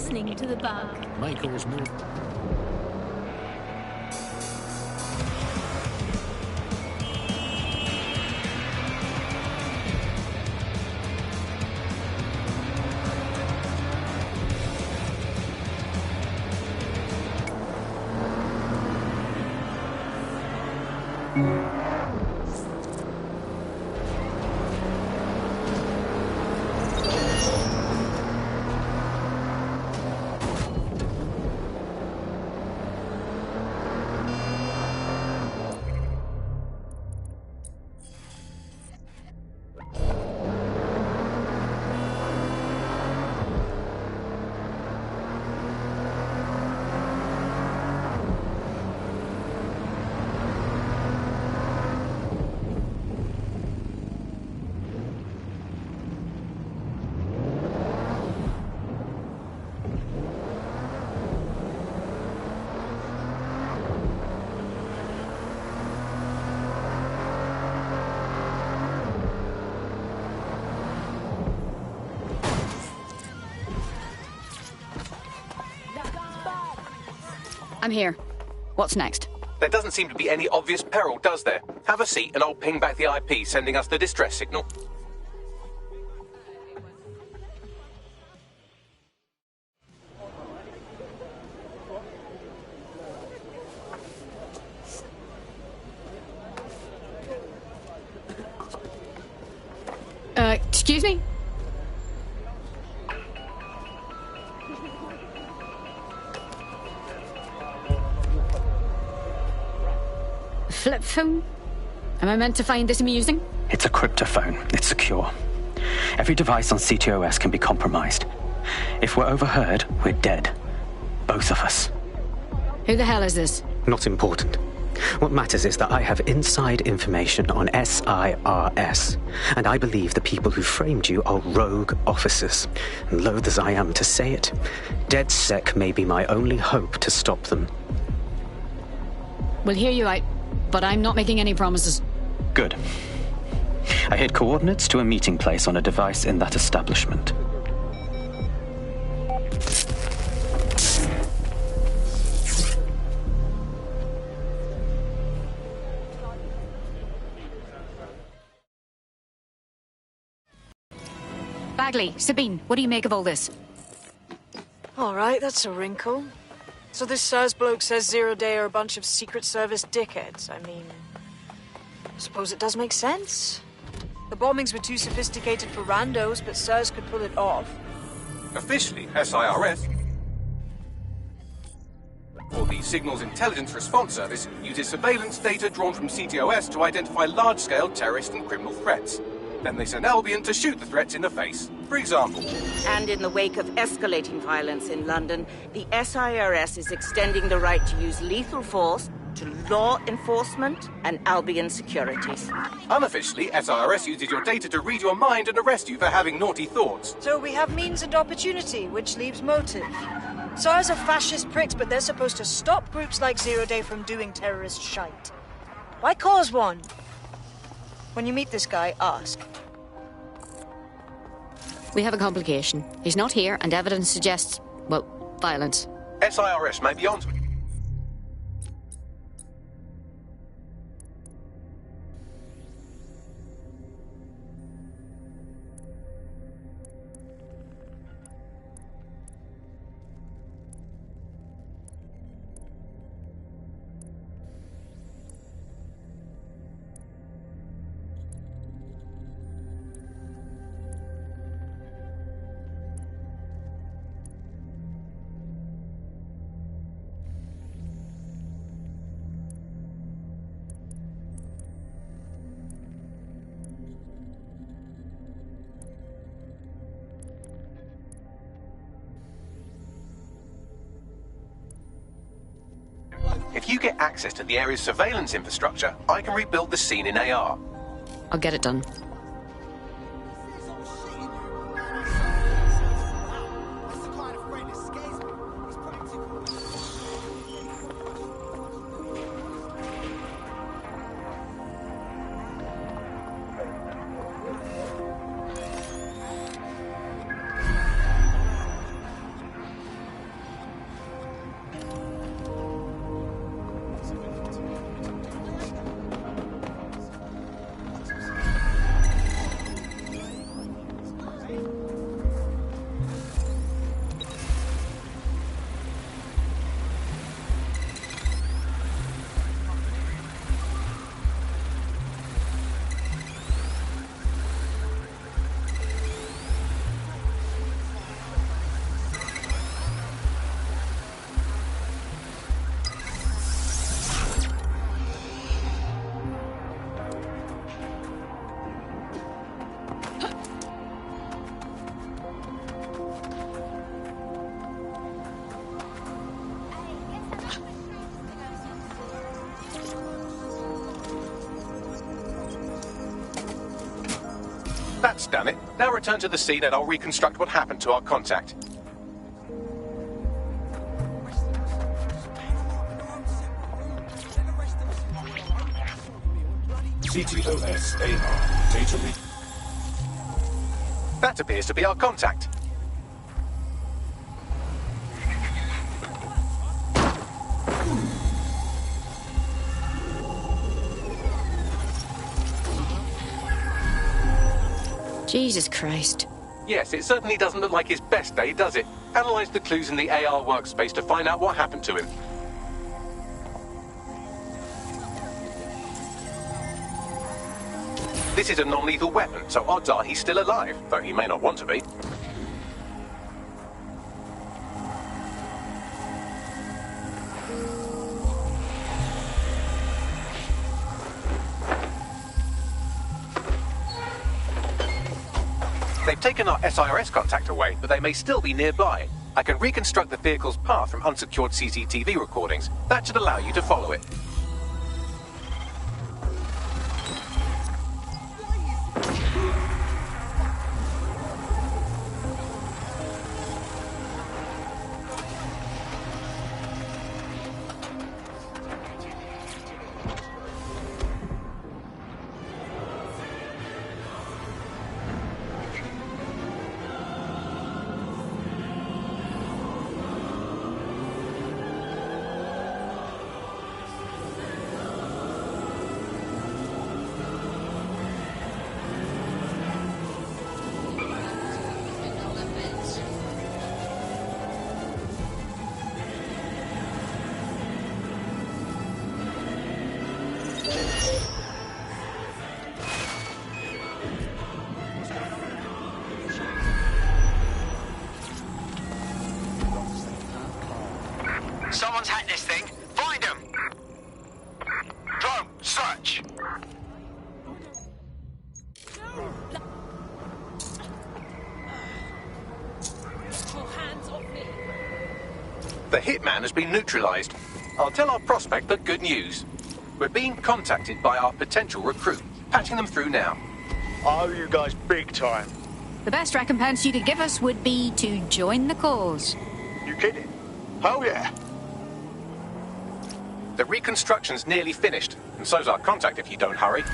listening to the bug. May cause more. I'm here. What's next? There doesn't seem to be any obvious peril, does there? Have a seat and I'll ping back the IP sending us the distress signal. Excuse me? Flip phone? Am I meant to find this amusing? It's a cryptophone. It's secure. Every device on CTOS can be compromised. If we're overheard, we're dead. Both of us. Who the hell is this? Not important. What matters is that I have inside information on SIRS, and I believe the people who framed you are rogue officers. And loath as I am to say it, DedSec may be my only hope to stop them. We'll hear you out, but I'm not making any promises. Good. I hid coordinates to a meeting place on a device in that establishment. Bagley, Sabine, what do you make of all this? All right, that's a wrinkle. So this SIRS bloke says Zero Day are a bunch of Secret Service dickheads. I mean, I suppose it does make sense. The bombings were too sophisticated for randos, but SIRS could pull it off. Officially, SIRS, or the Signals Intelligence Response Service, uses surveillance data drawn from CTOS to identify large-scale terrorist and criminal threats. Then they send Albion to shoot the threats in the face. For example. And in the wake of escalating violence in London, the SIRS is extending the right to use lethal force to law enforcement and Albion securities. Unofficially, SIRS uses your data to read your mind and arrest you for having naughty thoughts. So we have means and opportunity, which leaves motive. SIRS are fascist pricks, but they're supposed to stop groups like Zero Day from doing terrorist shite. Why cause one? When you meet this guy, ask. We have a complication. He's not here, and evidence suggests, well, violence. SIRS may be on to it. If you get access to the area's surveillance infrastructure, I can rebuild the scene in AR. I'll get it done. That's done it. Now return to the scene and I'll reconstruct what happened to our contact. CTOS-AR. Data read. That appears to be our contact. Jesus Christ. Yes, it certainly doesn't look like his best day, does it? Analyze the clues in the AR workspace to find out what happened to him. This is a non-lethal weapon, so odds are he's still alive, though he may not want to be. They've taken our SIRS contact away, but they may still be nearby. I can reconstruct the vehicle's path from unsecured CCTV recordings. That should allow you to follow it. Someone's hacked this thing. Find them! Drone, search! The hitman has been neutralized. I'll tell our prospect the good news. We're being contacted by our potential recruit. Patching them through now. I owe you guys big time. The best recompense you could give us would be to join the cause. You kidding? Hell yeah. The reconstruction's nearly finished, and so's our contact if you don't hurry.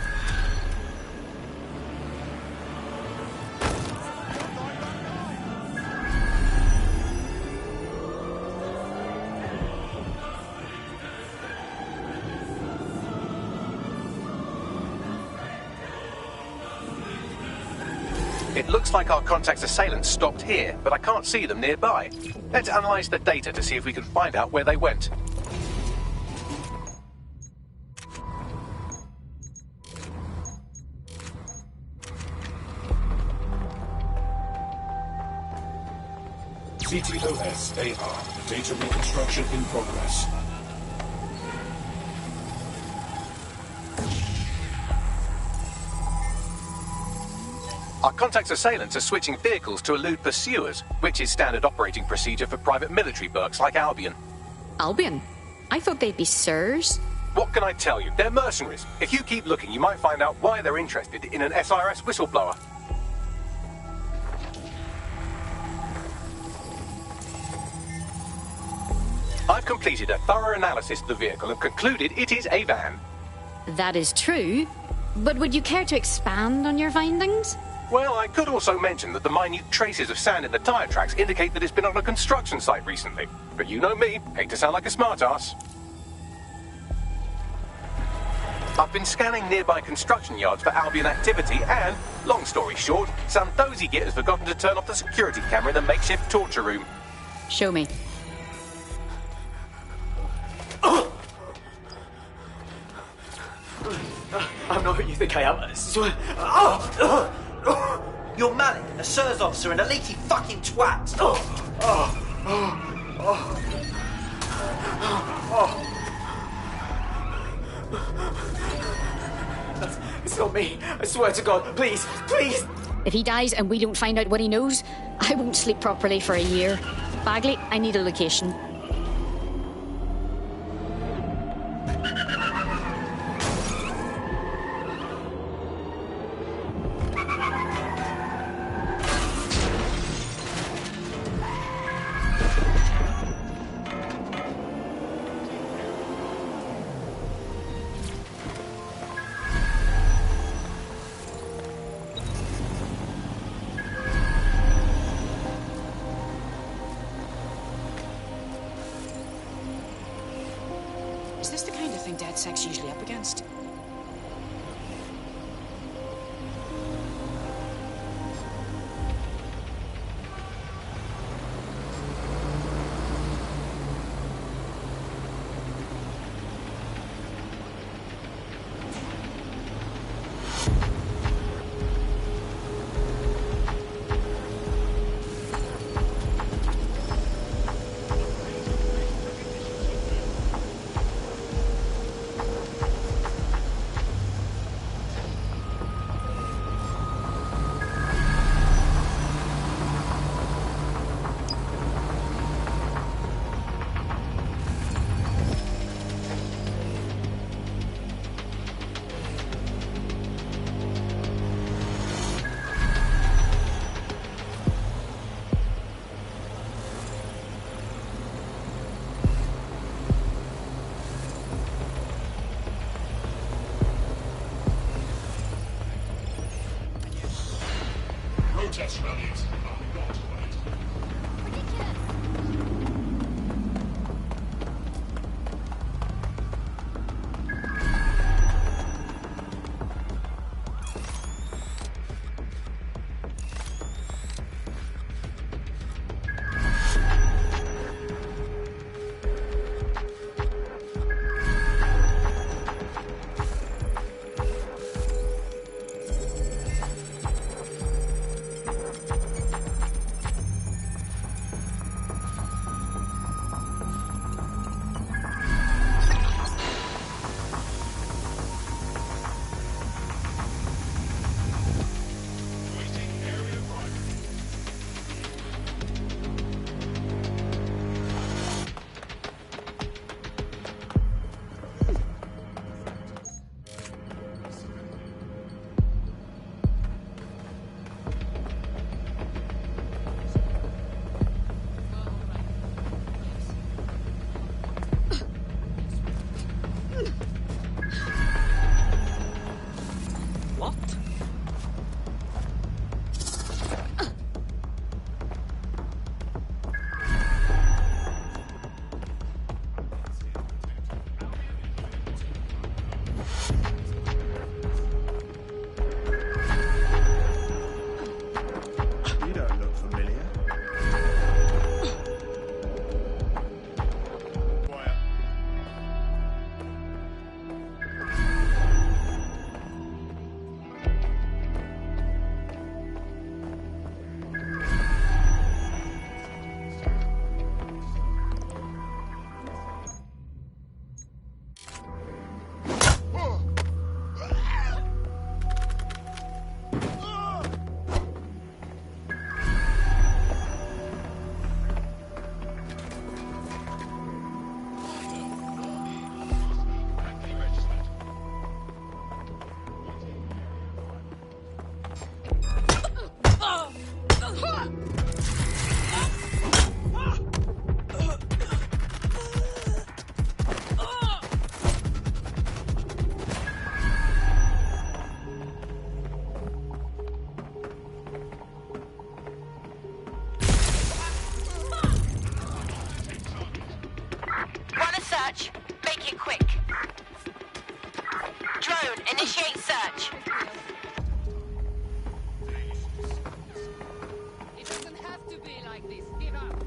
It looks like our contact's assailants stopped here, but I can't see them nearby. Let's analyze the data to see if we can find out where they went. CTOS-AR. Data reconstruction in progress. Our contact's assailants are switching vehicles to elude pursuers, which is standard operating procedure for private military burks like Albion. Albion? I thought they'd be sirs. What can I tell you? They're mercenaries. If you keep looking, you might find out why they're interested in an SIRS whistleblower. I've completed a thorough analysis of the vehicle and concluded it is a van. That is true. But would you care to expand on your findings? Well, I could also mention that the minute traces of sand in the tyre tracks indicate that it's been on a construction site recently. But you know me, hate to sound like a smartass. I've been scanning nearby construction yards for Albion activity and, long story short, some dozy git has forgotten to turn off the security camera in the makeshift torture room. Show me. I'm not who you think I am. I swear. You're Malik, a SIRS officer and a leaky fucking twat. It's not me. I swear to God. Please, please. If he dies and we don't find out what he knows, I won't sleep properly for a year. Bagley, I need a location. Is this the kind of thing DedSec's usually up against? Protest rallies are not right. Initiate search. It doesn't have to be like this. Give up.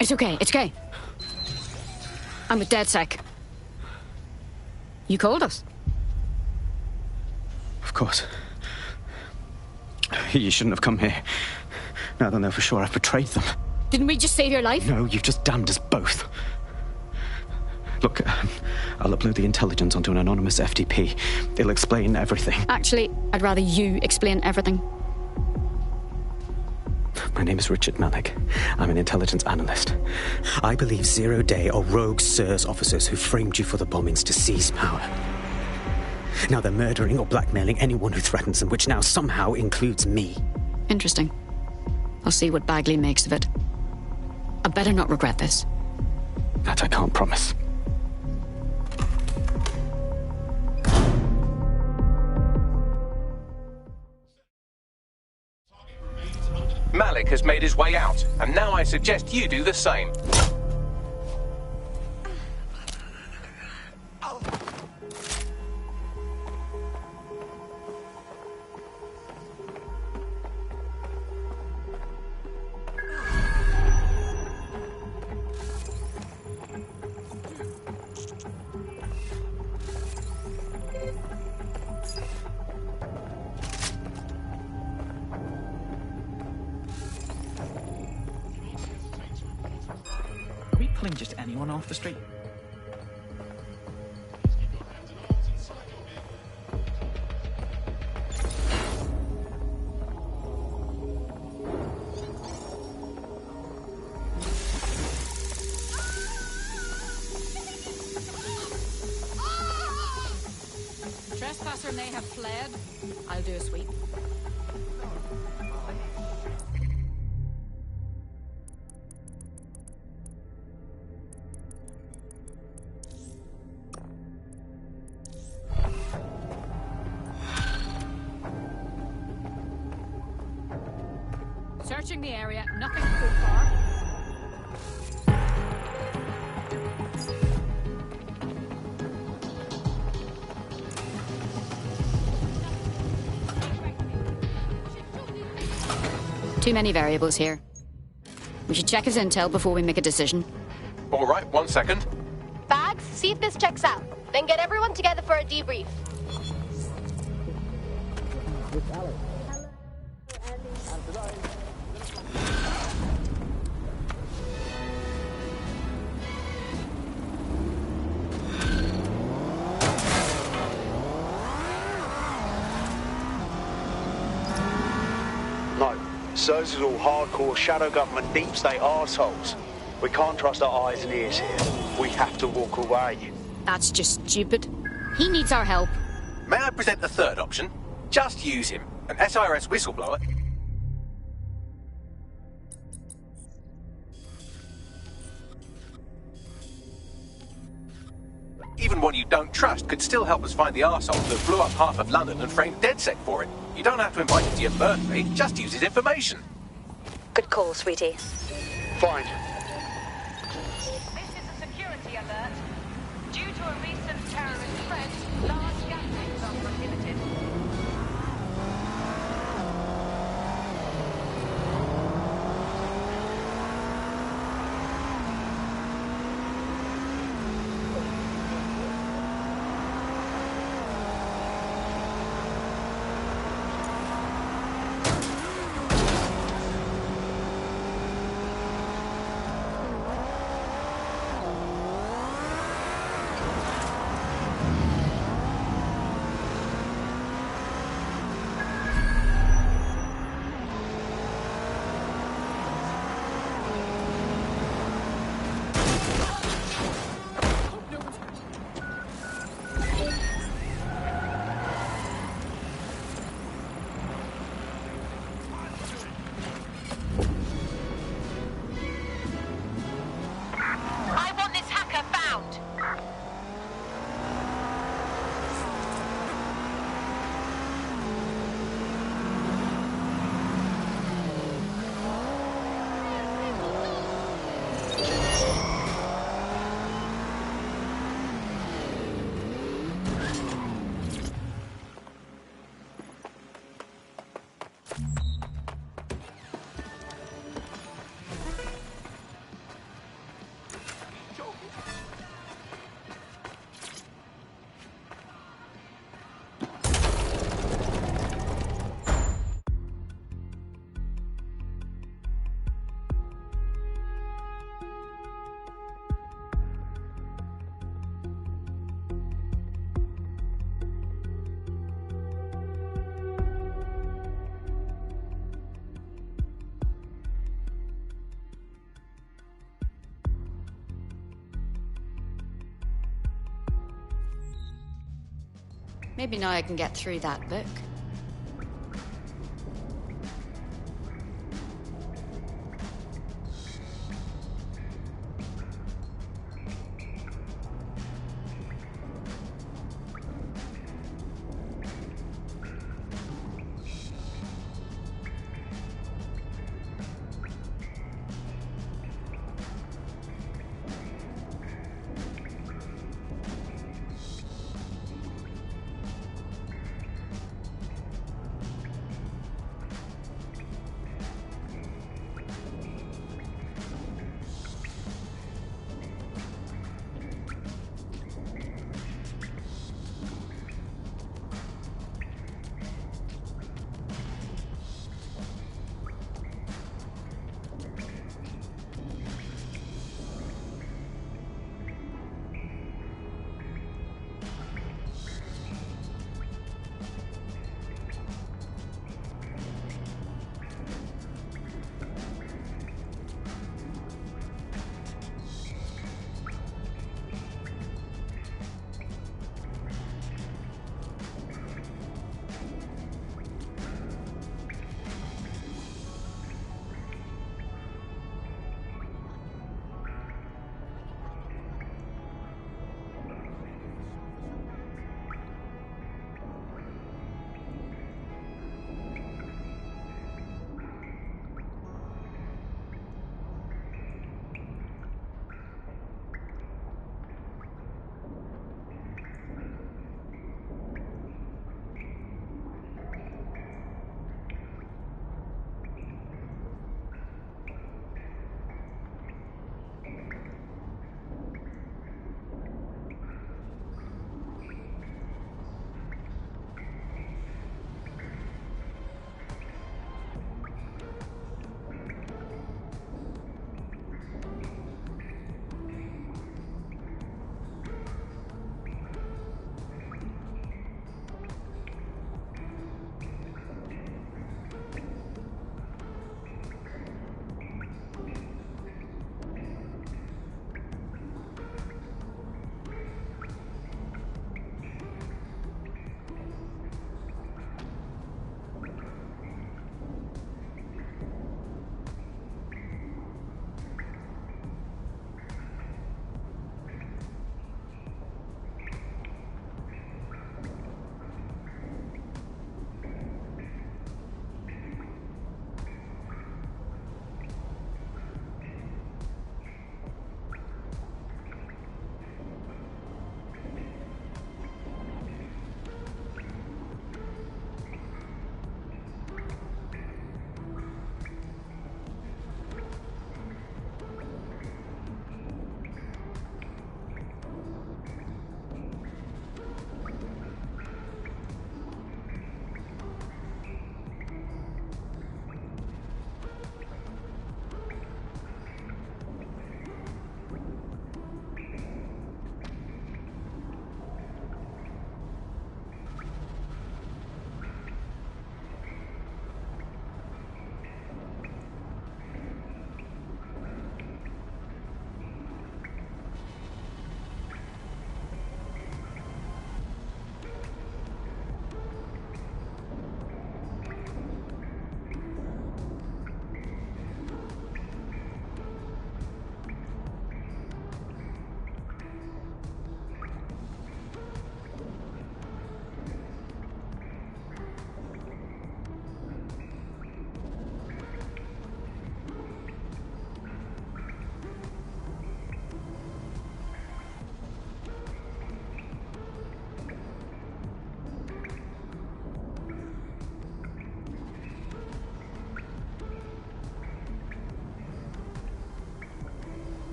It's okay, it's okay. I'm with DedSec. You called us. Of course. You shouldn't have come here. Now they'll know for sure I've betrayed them. Didn't we just save your life? No, you've just damned us both. Look, I'll upload the intelligence onto an anonymous FTP. It'll explain everything. Actually, I'd rather you explain everything. My name is Richard Malik. I'm an intelligence analyst. I believe 0 Day are rogue SIRS officers who framed you for the bombings to seize power. Now they're murdering or blackmailing anyone who threatens them, which now somehow includes me. Interesting. I'll see what Bagley makes of it. I better not regret this. That I can't promise. Malik has made his way out, and now I suggest you do the same. Are we pulling just anyone off the street? The trespasser may have fled. I'll do a sweep. Searching the area, nothing so far. Too many variables here. We should check his intel before we make a decision. All right, 1 second. Bags, see if this checks out. Then get everyone together for a debrief. No, SIRS is all hardcore shadow government deep state arseholes. We can't trust our eyes and ears here. We have to walk away. That's just stupid. He needs our help. May I present a third option? Just use him, an SIRS whistleblower. Even one you don't trust could still help us find the arsehole that blew up half of London and framed DedSec for it. You don't have to invite him to your birthday, just use his information. Good call, sweetie. Fine. This is a security alert. Due to a recent terrorist threat, large gatherings are prohibited. Maybe now I can get through that book.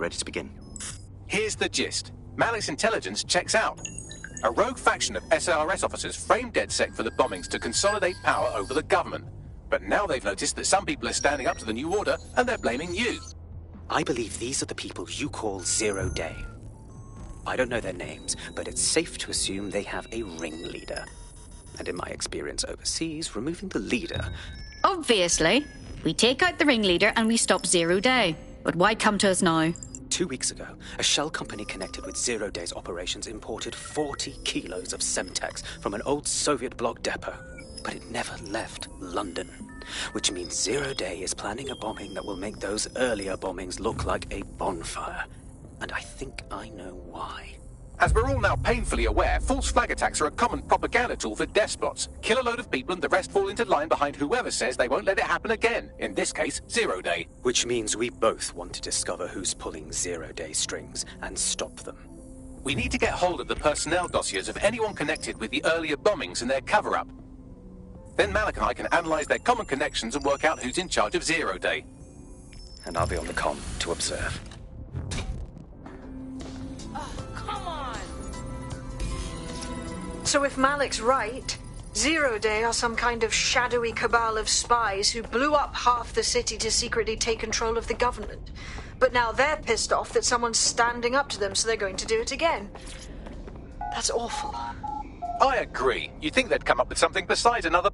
ready to begin. Here's the gist. Malik's intelligence checks out. A rogue faction of SARS officers framed DedSec for the bombings to consolidate power over the government. But now they've noticed that some people are standing up to the new order and they're blaming you. I believe these are the people you call Zero Day. I don't know their names, but it's safe to assume they have a ringleader. And in my experience overseas, removing the leader... Obviously. We take out the ringleader and we stop Zero Day. But why come to us now? 2 weeks ago, a shell company connected with Zero Day's operations imported 40 kilos of Semtex from an old Soviet bloc depot. But it never left London. Which means Zero Day is planning a bombing that will make those earlier bombings look like a bonfire. And I think I know why. As we're all now painfully aware, false flag attacks are a common propaganda tool for despots. Kill a load of people and the rest fall into line behind whoever says they won't let it happen again. In this case, Zero Day. Which means we both want to discover who's pulling Zero Day strings and stop them. We need to get hold of the personnel dossiers of anyone connected with the earlier bombings and their cover-up. Then Malik and I can analyse their common connections and work out who's in charge of Zero Day. And I'll be on the comm to observe. So if Malik's right, Zero Day are some kind of shadowy cabal of spies who blew up half the city to secretly take control of the government. But now they're pissed off that someone's standing up to them, so they're going to do it again. That's awful. I agree. You'd think they'd come up with something besides another...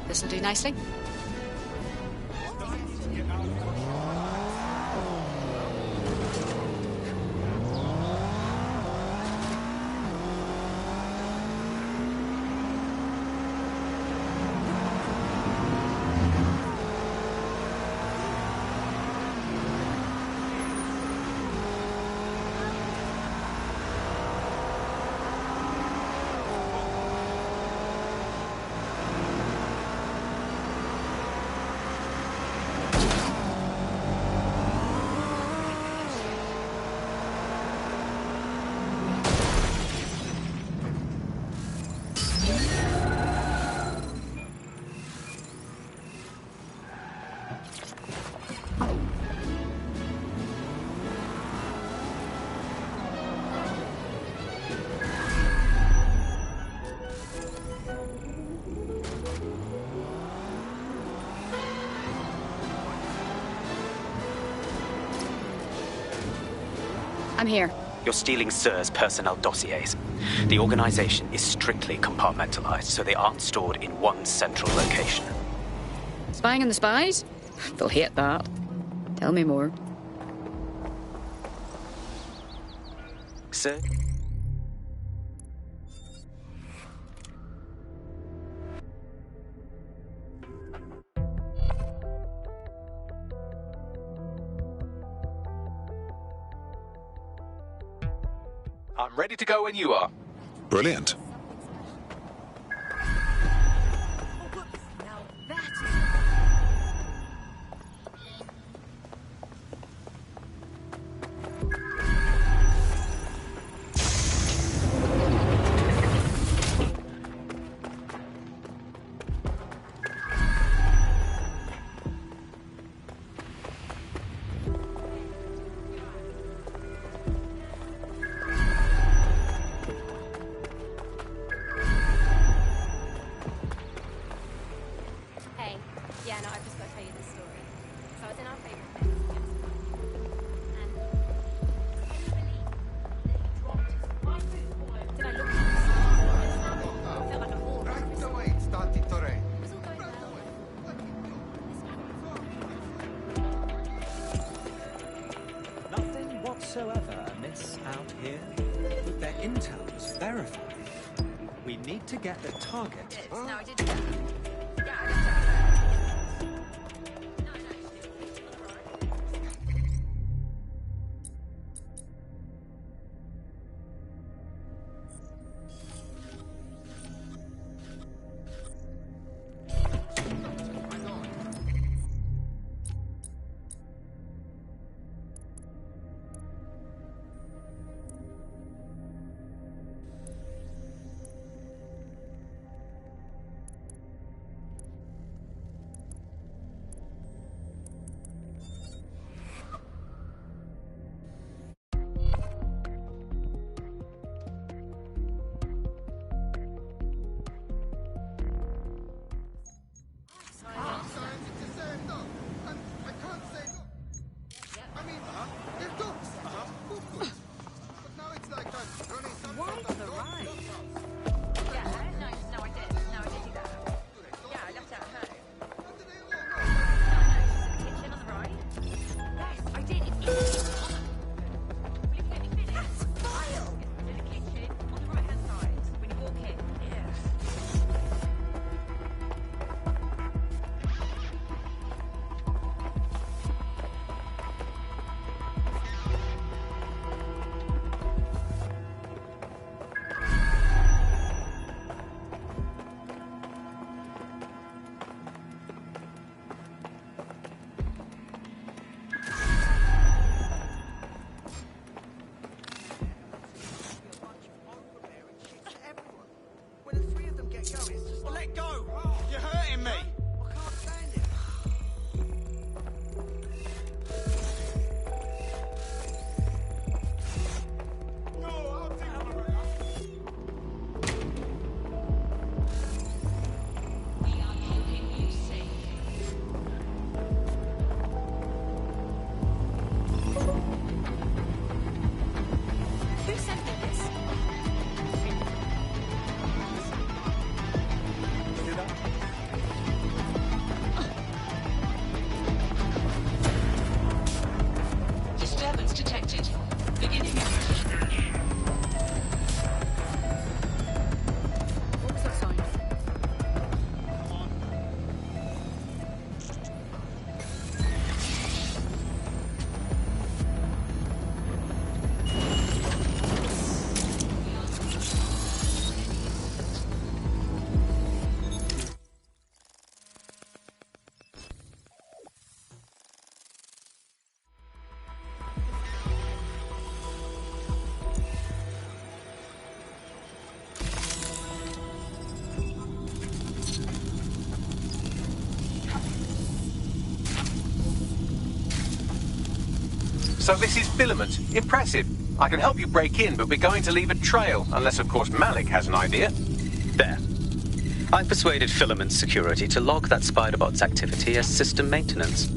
This'll do nicely. I'm here. You're stealing SIR's personnel dossiers. The organization is strictly compartmentalized, so they aren't stored in one central location. Spying on the spies? They'll hate that. Tell me more. Sir? I'm ready to go when you are. Brilliant. terrorists out here, but their intel was verified. We need to get the target. No, I didn't. Well, let go! You're hurting me! I can't stand it. No, I'll take We are keeping you safe. Who sent me this? Disturbance detected. Beginning What was that sound? So this is Filament. Impressive. I can help you break in, but we're going to leave a trail, unless of course Malik has an idea. There. I persuaded Filament Security to log that Spiderbot's activity as system maintenance.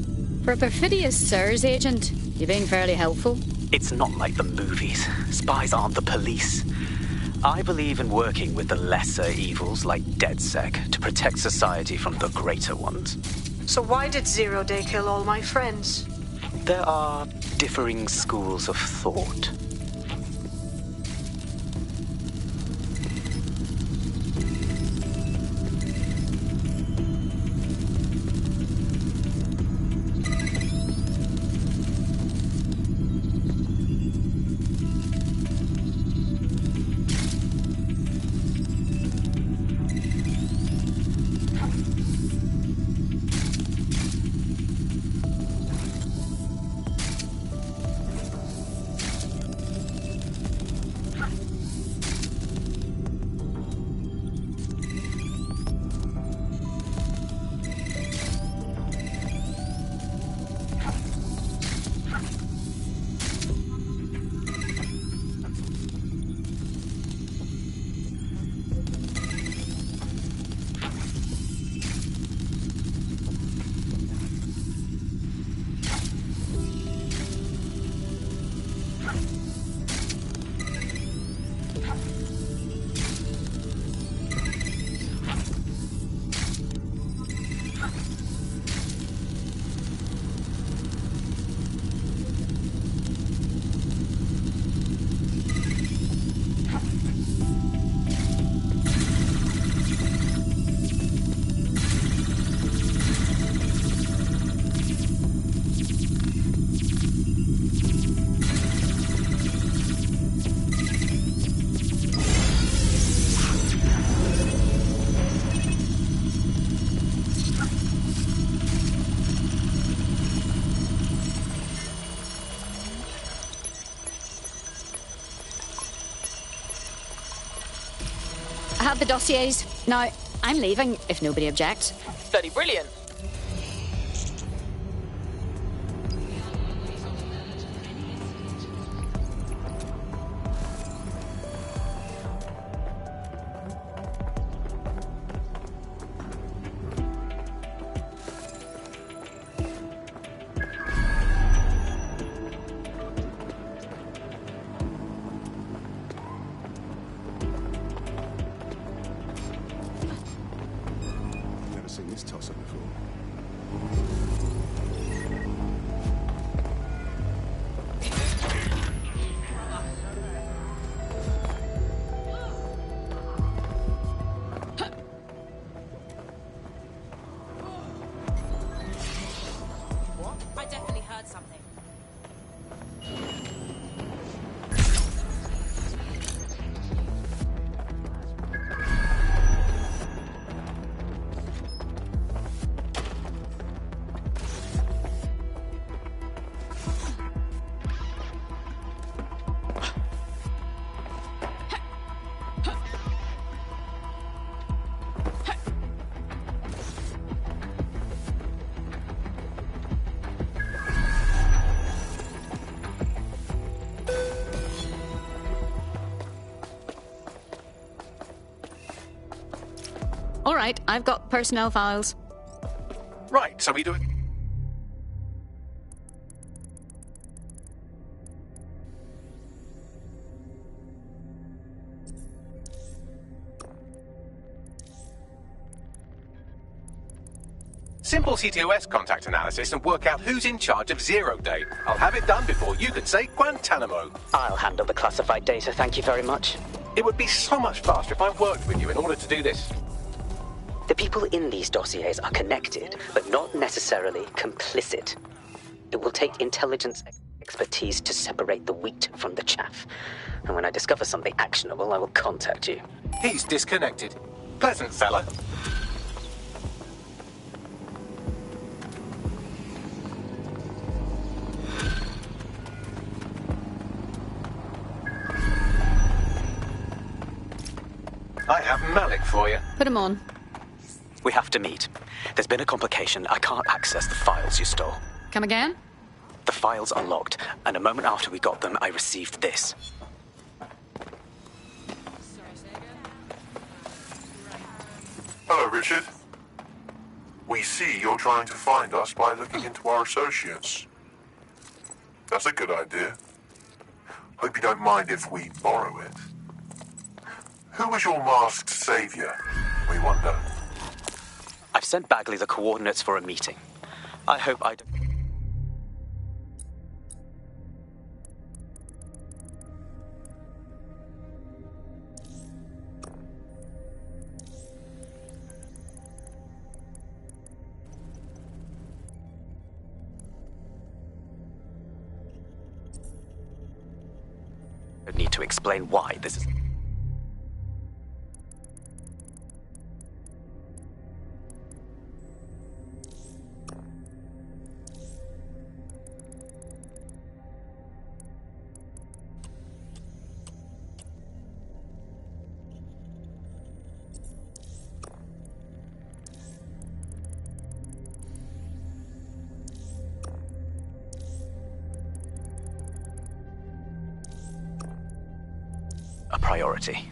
For a perfidious SIRS agent, you're being fairly helpful. It's not like the movies. Spies aren't the police. I believe in working with the lesser evils like DedSec to protect society from the greater ones. So why did Zero Day kill all my friends? There are differing schools of thought. have the dossiers. Now, I'm leaving, if nobody objects. Bloody brilliant. All right, I've got personnel files. Right, so we do it. Simple CTOS contact analysis and work out who's in charge of 0 Day. I'll have it done before you can say Guantanamo. I'll handle the classified data, thank you very much. It would be so much faster if I worked with you in order to do this. The people in these dossiers are connected, but not necessarily complicit. It will take intelligence expertise to separate the wheat from the chaff. And when I discover something actionable, I will contact you. He's disconnected. Pleasant fella. I have Malik for you. Put him on. We have to meet. There's been a complication. I can't access the files you stole. Come again? The files are locked, and a moment after we got them, I received this. Hello, Richard. We see you're trying to find us by looking into our associates. That's a good idea. Hope you don't mind if we borrow it. Who was your masked savior, we wonder? I've sent Bagley the coordinates for a meeting. I hope I don't... I need to explain why this is... a priority.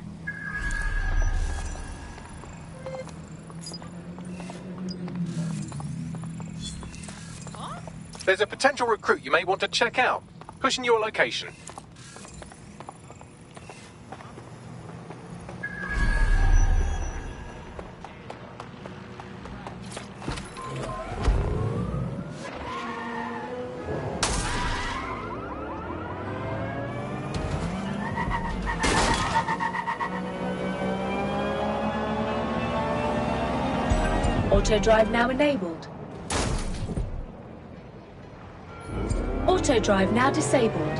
There's a potential recruit you may want to check out. Pushing your location. Auto drive now enabled. Auto drive now disabled.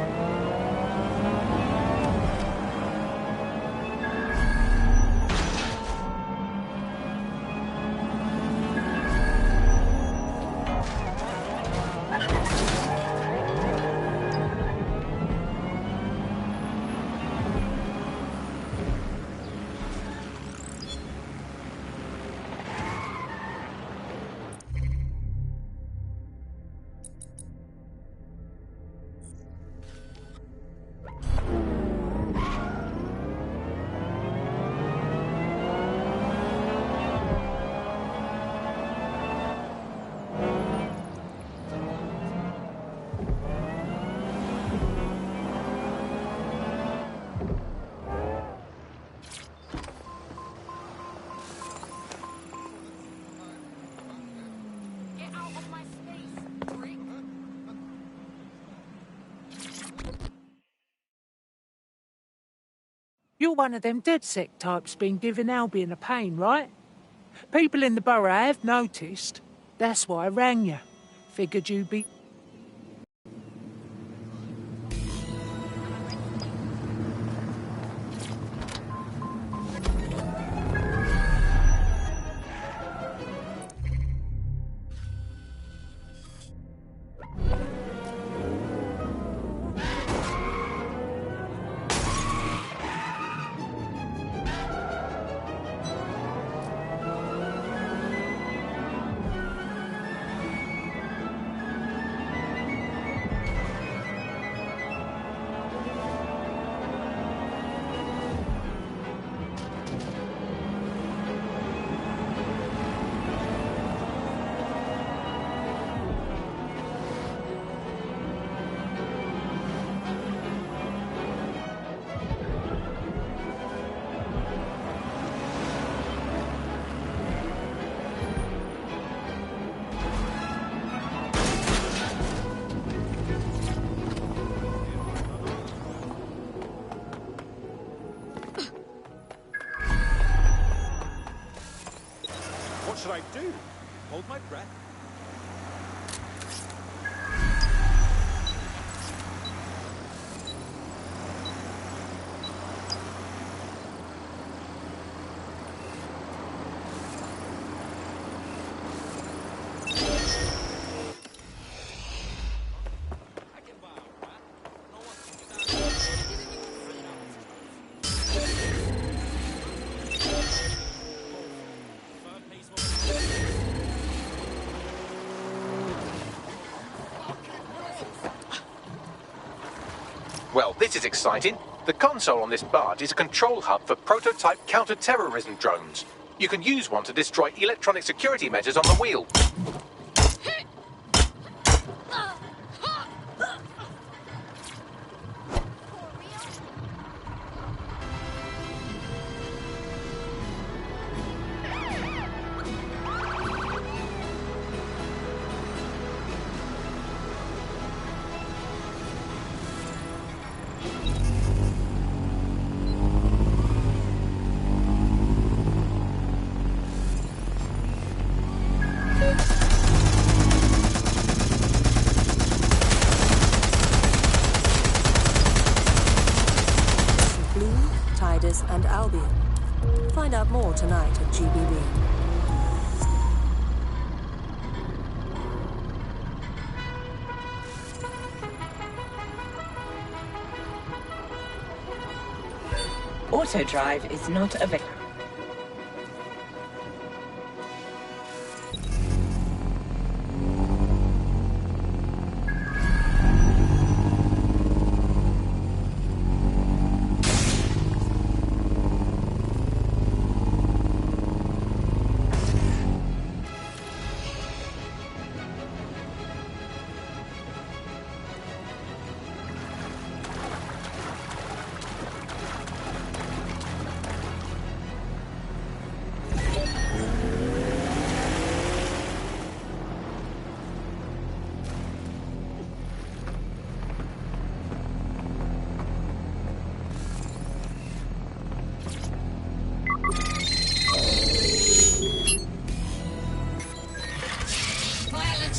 You're one of them DedSec types been giving Albion a pain, right? People in the borough have noticed. That's why I rang you. Figured you'd be... What should I do? Hold my breath? Well, this is exciting. The console on this barge is a control hub for prototype counter-terrorism drones. You can use one to destroy electronic security measures on the wheel. And Albion. Find out more tonight at GBB. Autodrive is not available.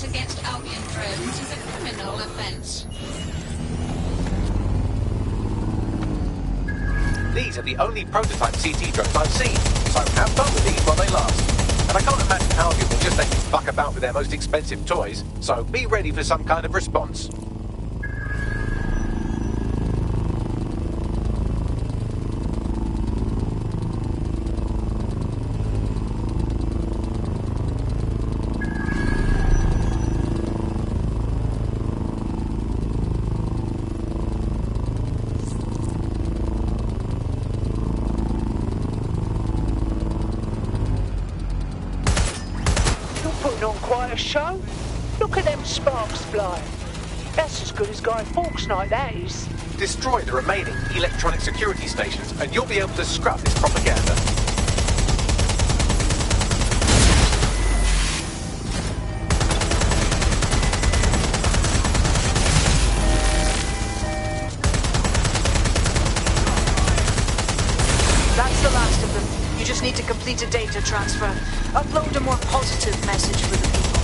Against Albion drones is a criminal offence. These are the only prototype CT drones I've seen, so have fun with these while they last. And I can't imagine Albion will just let you fuck about with their most expensive toys, so be ready for some kind of response. Quite a show. Look at them sparks flying. That's as good as Guy Fawkes night, that is. Destroy the remaining electronic security stations and you'll be able to scrub this propaganda. That's the last of them. You just need to complete a data transfer. Upload a more positive message for the people.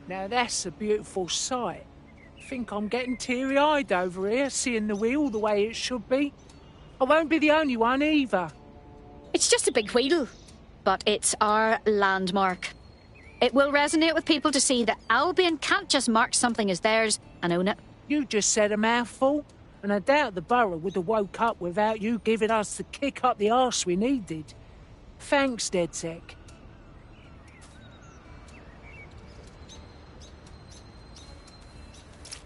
Now that's a beautiful sight. Think I'm getting teary-eyed over here, seeing the wheel the way it should be. I won't be the only one either. It's just a big wheel, but it's our landmark. It will resonate with people to see that Albion can't just mark something as theirs and own it. You just said a mouthful, and I doubt the borough would have woke up without you giving us the kick up the arse we needed. Thanks, DedSec.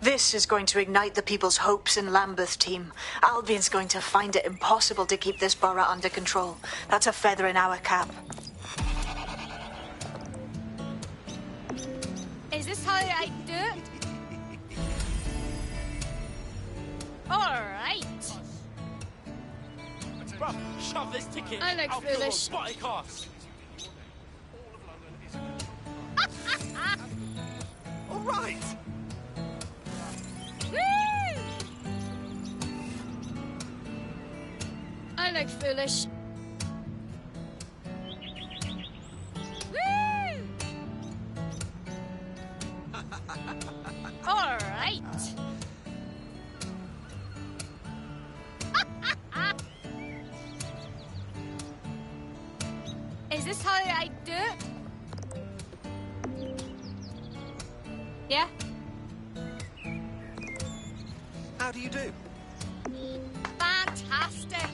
This is going to ignite the people's hopes in Lambeth, team. Albion's going to find it impossible to keep this borough under control. That's a feather in our cap. Is this how I do it? Alright. Bruv, shove this ticket I look out foolish. your body cast. All right. I look foolish. All right. Is this how I do it? Yeah? How do you do? Fantastic.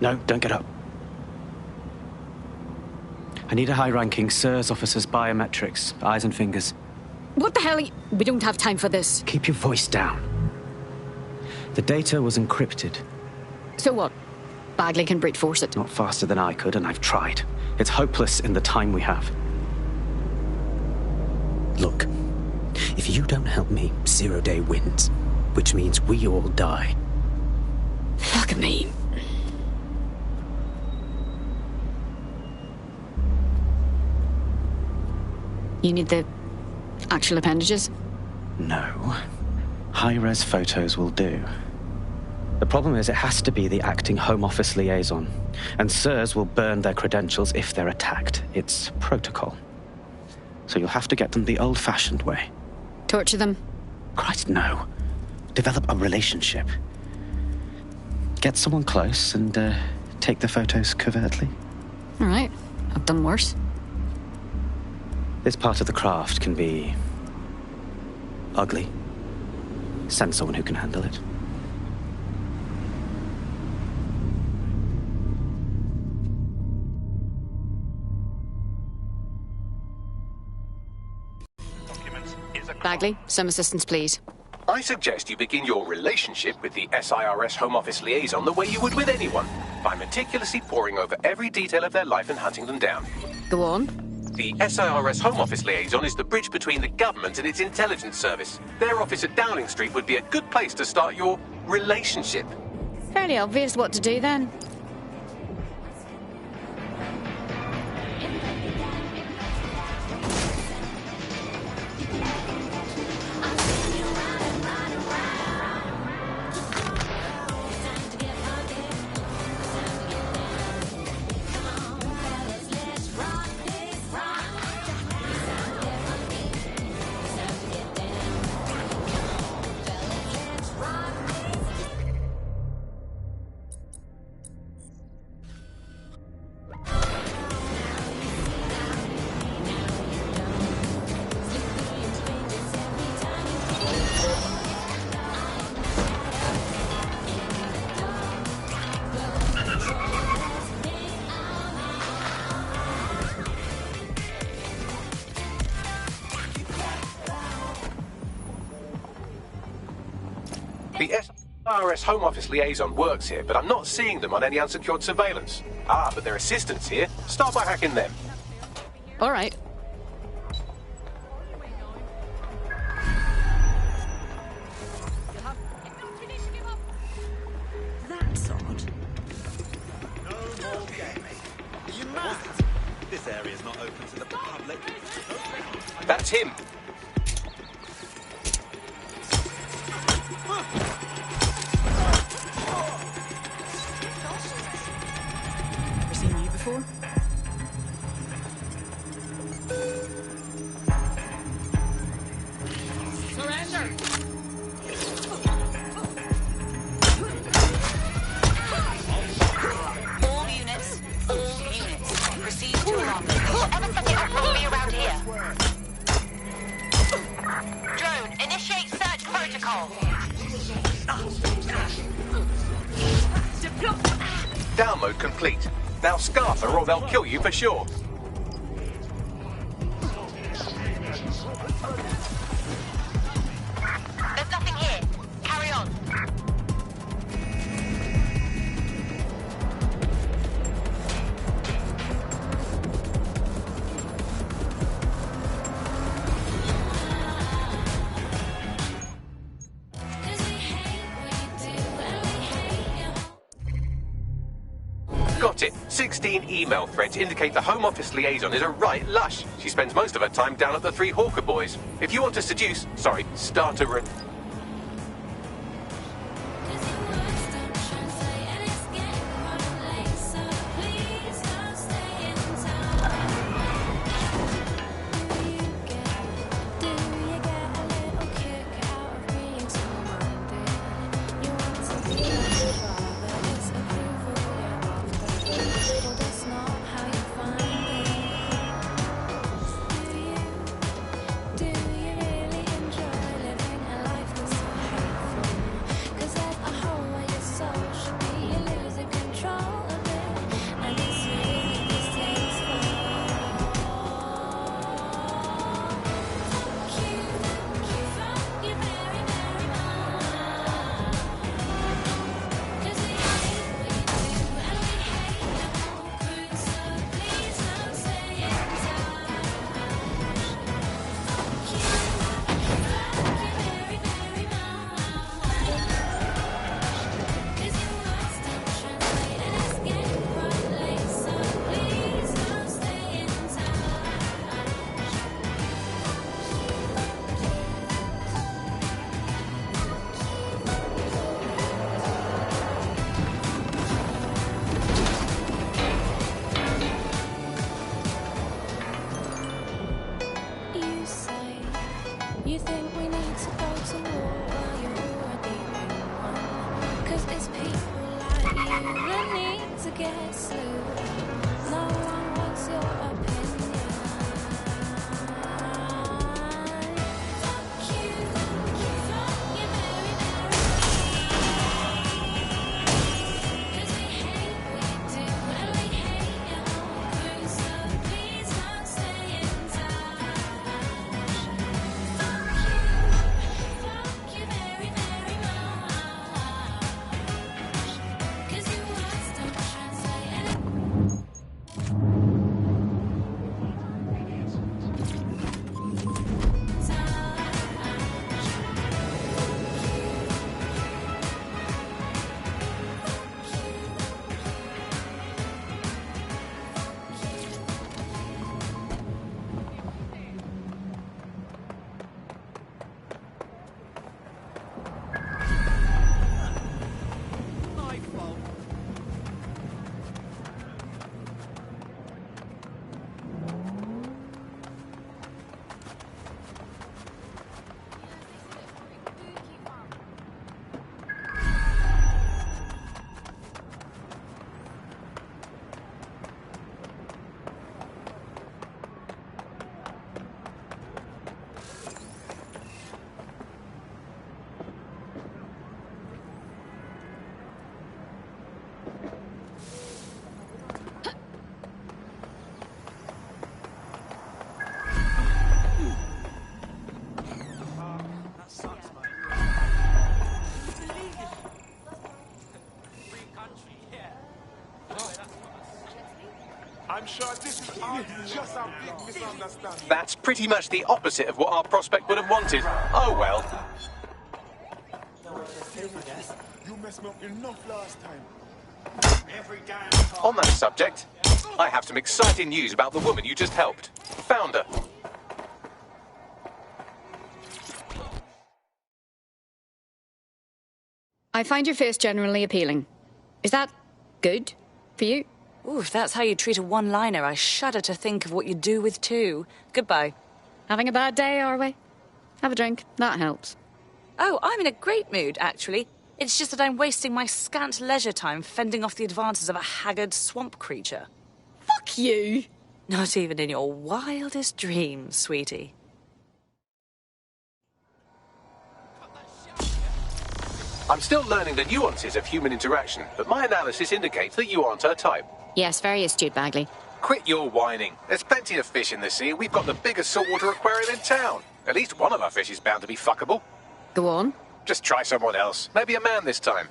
No, don't get up. I need a high-ranking SIRS officer's biometrics, eyes and fingers. What the hell are you... We don't have time for this. Keep your voice down. The data was encrypted. So what? Bagley can brute force it. Not faster than I could, and I've tried. It's hopeless in the time we have. Look, if you don't help me, 0 Day wins, which means we all die. Fuck me. You need the actual appendages? No. High-res photos will do. The problem is it has to be the acting Home Office liaison, and SIRS will burn their credentials if they're attacked. It's protocol. So you'll have to get them the old-fashioned way. Torture them? Christ, no. Develop a relationship. Get someone close and take the photos covertly. All right. I've done worse. This part of the craft can be ugly. Send someone who can handle it. Bagley, some assistance, please. I suggest you begin your relationship with the SIRS Home Office liaison the way you would with anyone, by meticulously poring over every detail of their life and hunting them down. Go on. The SIRS Home Office liaison is the bridge between the government and its intelligence service. Their office at Downing Street would be a good place to start your relationship. Fairly obvious what to do then. The SIRS Home Office liaison works here, but I'm not seeing them on any unsecured surveillance. Ah, but their assistants here. Start by hacking them. All right. That's odd. No more gaming. Are you mad? This area's not open to the public. That's him. Ever seen you before? Surrender! All units, proceed to alarm. Whatever set it off will be around here. Drone, initiate search protocol. Down mode complete. Now scarf her or they'll kill you for sure. There's nothing here. Carry on. Got it. 16 email threads indicate the Home Office liaison is a right lush. She spends most of her time down at the Three Hawker Boys. If you want to start a I'm sure this is all just a big misunderstanding. That's pretty much the opposite of what our prospect would have wanted. Oh well. You messed me up enough last time. On that subject, I have some exciting news about the woman you just helped. Found her. I find your face generally appealing. Is that good for you? Ooh, if that's how you treat a one-liner, I shudder to think of what you do with two. Goodbye. Having a bad day, are we? Have a drink. That helps. Oh, I'm in a great mood, actually. It's just that I'm wasting my scant leisure time fending off the advances of a haggard swamp creature. Fuck you! Not even in your wildest dreams, sweetie. I'm still learning the nuances of human interaction, but my analysis indicates that you aren't her type. Yes, very astute, Bagley. Quit your whining. There's plenty of fish in the sea. We've got the biggest saltwater aquarium in town. At least one of our fish is bound to be fuckable. Go on. Just try someone else. Maybe a man this time.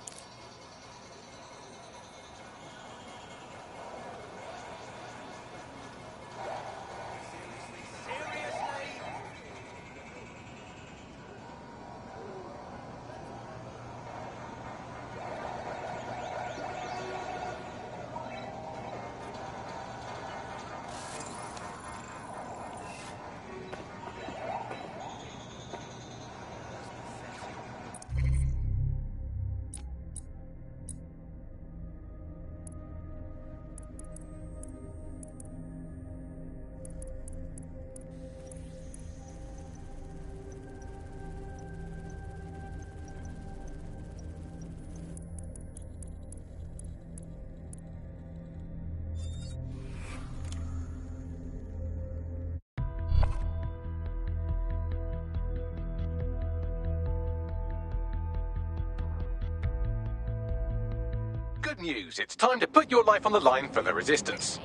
Good news. It's time to put your life on the line for the Resistance.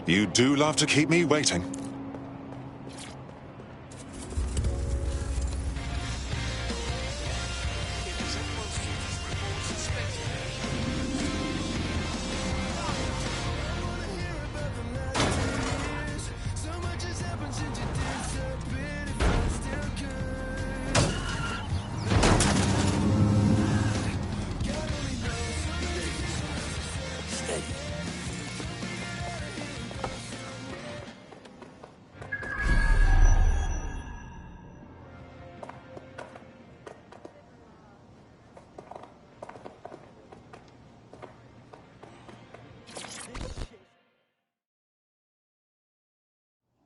You do love to keep me waiting.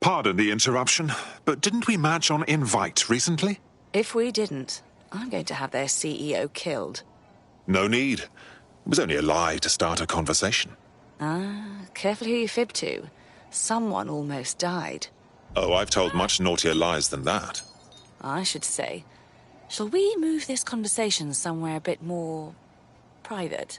Pardon the interruption, but didn't we match on Invite recently? If we didn't, I'm going to have their CEO killed. No need. It was only a lie to start a conversation. Careful who you fib to. Someone almost died. Oh, I've told much naughtier lies than that. I should say. Shall we move this conversation somewhere a bit more private?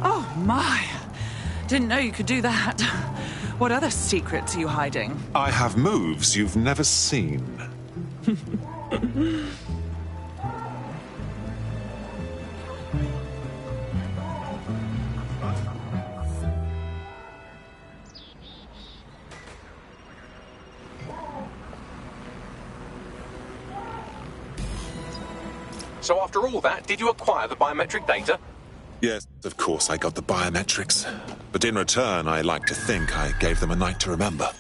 Oh, my. Didn't know you could do that. What other secrets are you hiding? I have moves you've never seen. So after all that, did you acquire the biometric data? Yes, of course I got the biometrics. But in return, I like to think I gave them a night to remember.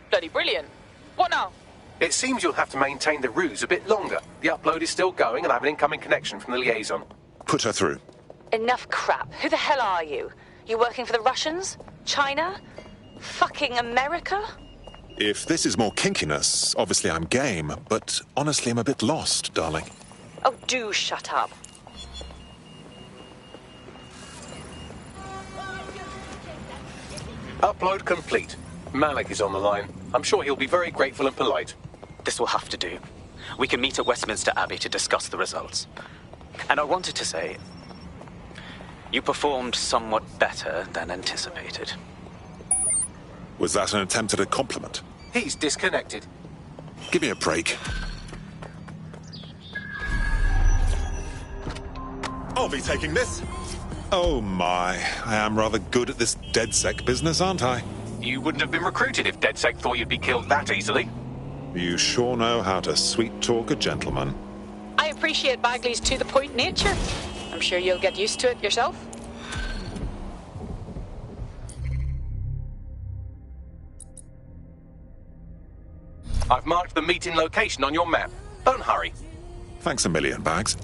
Bloody brilliant. What now? It seems you'll have to maintain the ruse a bit longer. The upload is still going and I have an incoming connection from the liaison. Put her through. Enough crap. Who the hell are you? You working for the Russians? China? Fucking America? If this is more kinkiness, obviously I'm game, but honestly I'm a bit lost, darling. Oh, do shut up. Upload complete. Malik is on the line. I'm sure he'll be very grateful and polite. This will have to do. We can meet at Westminster Abbey to discuss the results. And I wanted to say, you performed somewhat better than anticipated. Was that an attempt at a compliment? He's disconnected. Give me a break. I'll be taking this. Oh my, I am rather good at this DedSec business, aren't I? You wouldn't have been recruited if DedSec thought you'd be killed that easily. You sure know how to sweet-talk a gentleman. I appreciate Bagley's to-the-point nature. I'm sure you'll get used to it yourself. I've marked the meeting location on your map. Don't hurry. Thanks a million, Bags.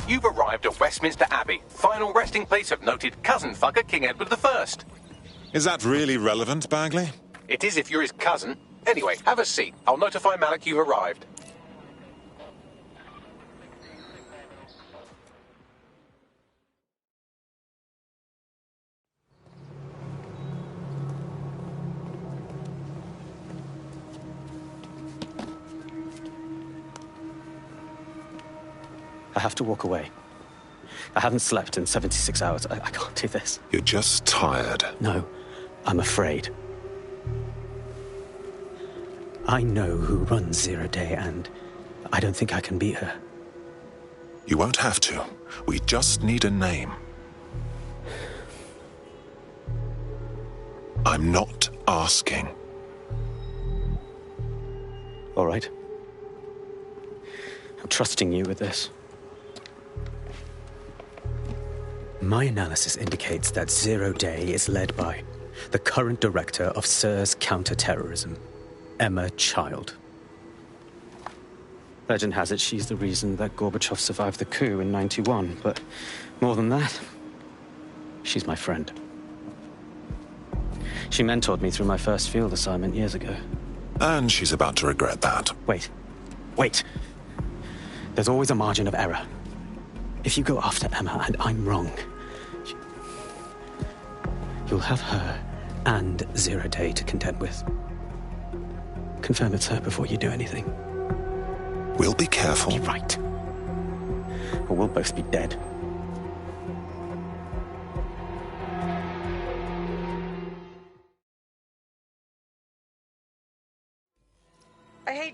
You've arrived at Westminster Abbey, final resting place of noted cousin fucker King Edward I. Is that really relevant, Bagley? It is if you're his cousin. Anyway, have a seat. I'll notify Malik you've arrived. I have to walk away. I haven't slept in 76 hours. I can't do this. You're just tired. No, I'm afraid. I know who runs Zero Day, and I don't think I can beat her. You won't have to. We just need a name. I'm not asking. All right. I'm trusting you with this. My analysis indicates that Zero Day is led by the current director of SIRS counter-terrorism, Emma Child. Legend has it she's the reason that Gorbachev survived the coup in '91, but more than that, she's my friend. She mentored me through my first field assignment years ago. And she's about to regret that. Wait. There's always a margin of error. If you go after Emma and I'm wrong, you'll have her and Zero Day to contend with. Confirm it's her before you do anything. We'll be careful. Be right. Or we'll both be dead.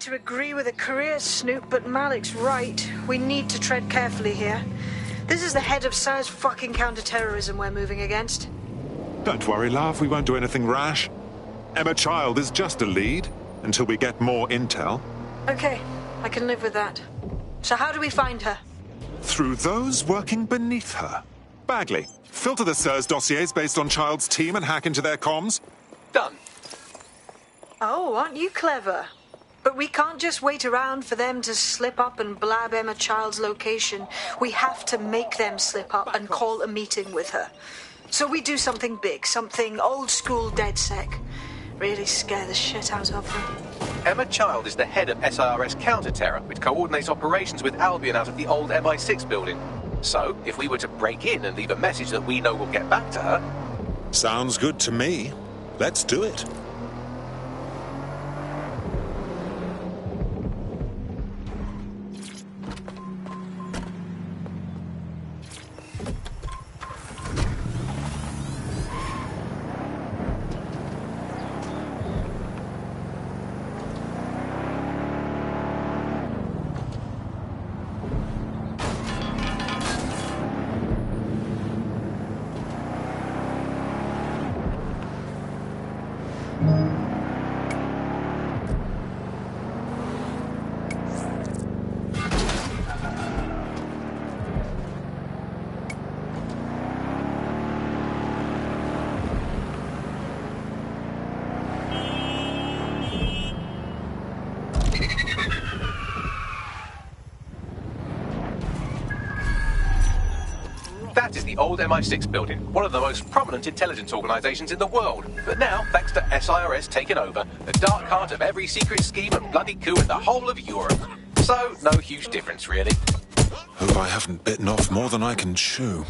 to agree with a career snoop, but Malik's right. We need to tread carefully here. This is the head of SIR's fucking counter-terrorism we're moving against. Don't worry, love. We won't do anything rash. Emma Child is just a lead until we get more intel. Okay, I can live with that. So how do we find her? Through those working beneath her. Bagley, filter the SIR's dossiers based on Child's team and hack into their comms. Done. Oh, aren't you clever? But we can't just wait around for them to slip up and blab Emma Child's location. We have to make them slip up and call a meeting with her. So we do something big, something old-school DedSec. Really scare the shit out of them. Emma Child is the head of SIRS counter-terror, which coordinates operations with Albion out of the old MI6 building. So, if we were to break in and leave a message that we know will get back to her... Sounds good to me. Let's do it. That is the old MI6 building, one of the most prominent intelligence organisations in the world. But now, thanks to SIRS taking over, the dark heart of every secret scheme and bloody coup in the whole of Europe. So, no huge difference, really. Hope I haven't bitten off more than I can chew.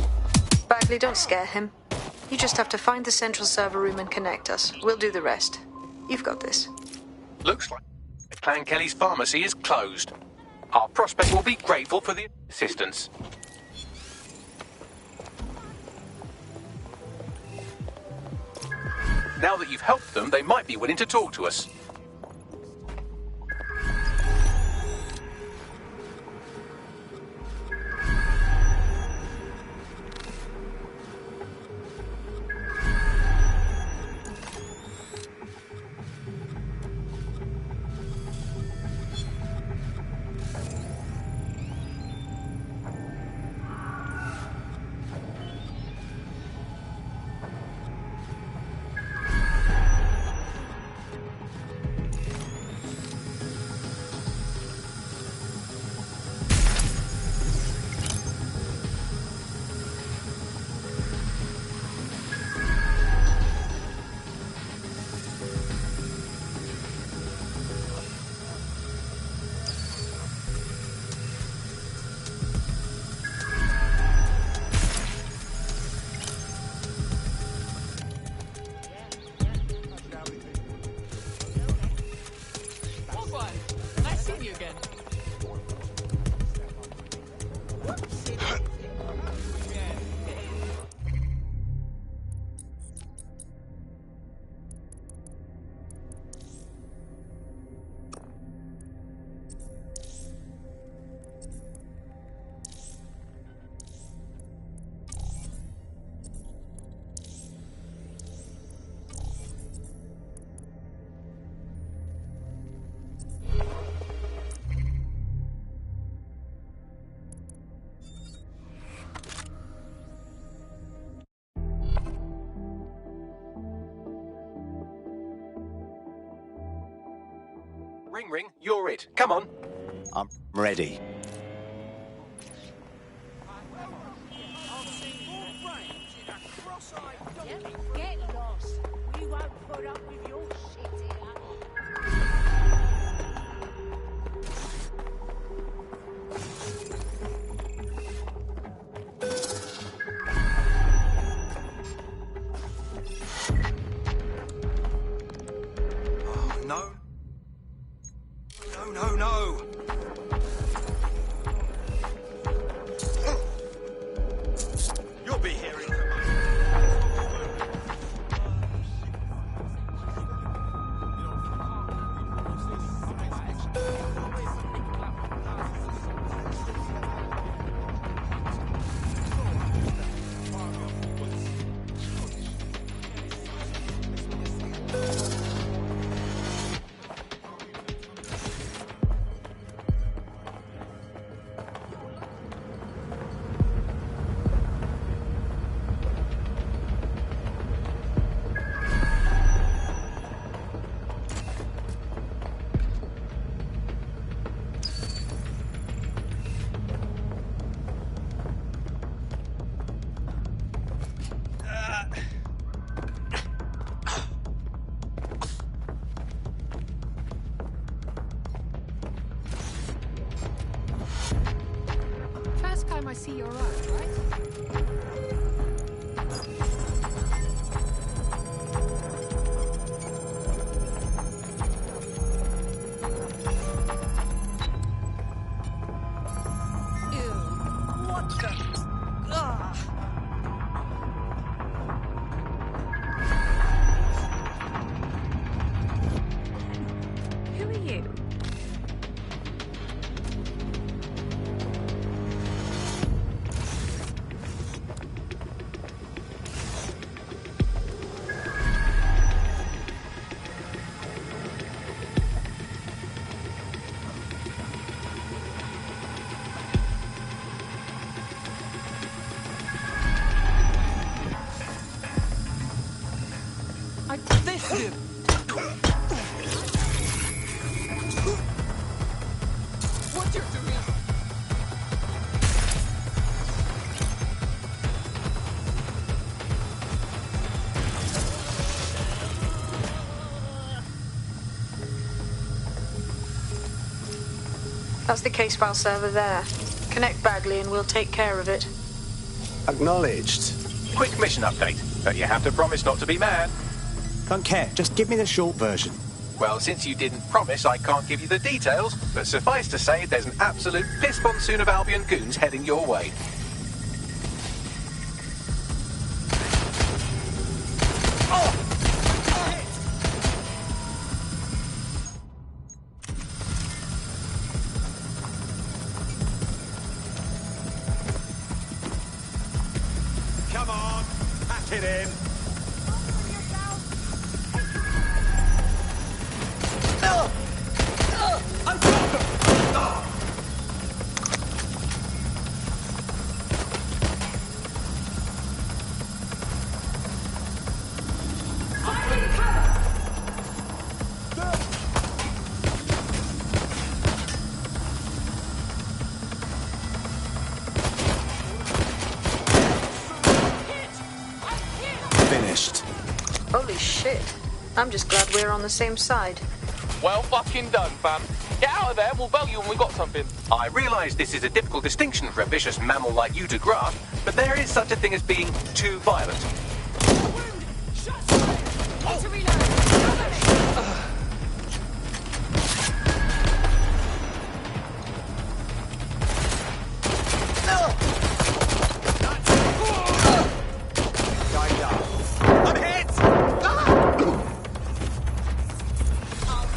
Bagley, don't scare him. You just have to find the central server room and connect us. We'll do the rest. You've got this. Looks like Clan Kelly's pharmacy is closed. Our prospect will be grateful for the assistance. Now that you've helped them, they might be willing to talk to us. Ring, you're it. Come on. I'm ready. Get lost. We won't put up with your shit here. Oh, no. No. time I see you're around, right? What you're doing? That's the case file server there. Connect Bagley and we'll take care of it. Acknowledged. Quick mission update, but you have to promise not to be mad. Don't care, just give me the short version. Well, since you didn't promise, I can't give you the details, but suffice to say there's an absolute piss monsoon of Albion goons heading your way. Come on, pack it in. Finished. Holy shit. I'm just glad we're on the same side. Well fucking done, fam. Get out of there, we'll bell you when we got something. I realise this is a difficult distinction for a vicious mammal like you to grasp, but there is such a thing as being too violent. Need to reload. I'm hit! I'll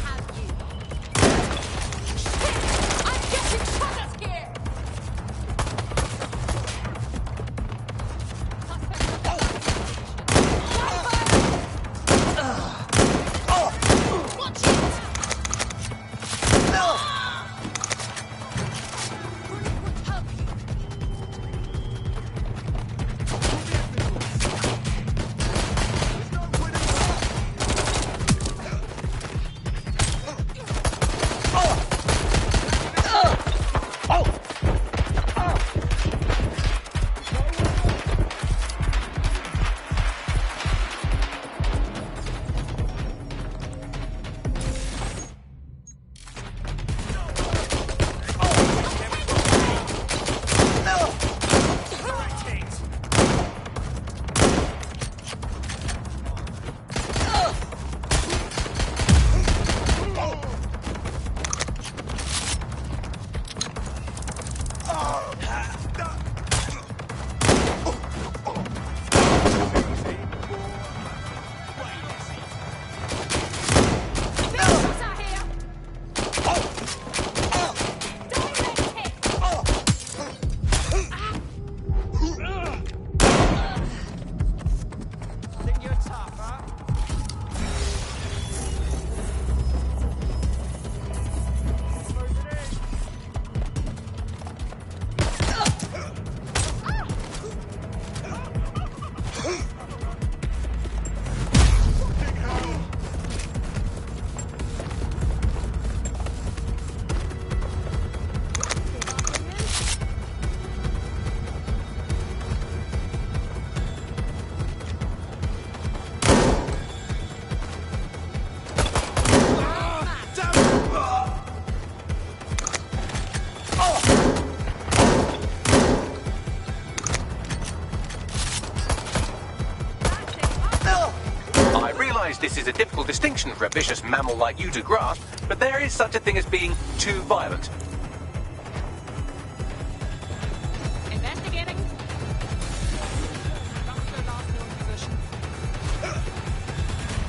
have you. Shit! I'm getting shot at here! realise this is a difficult distinction for a vicious mammal like you to grasp, but there is such a thing as being too violent. Investigating.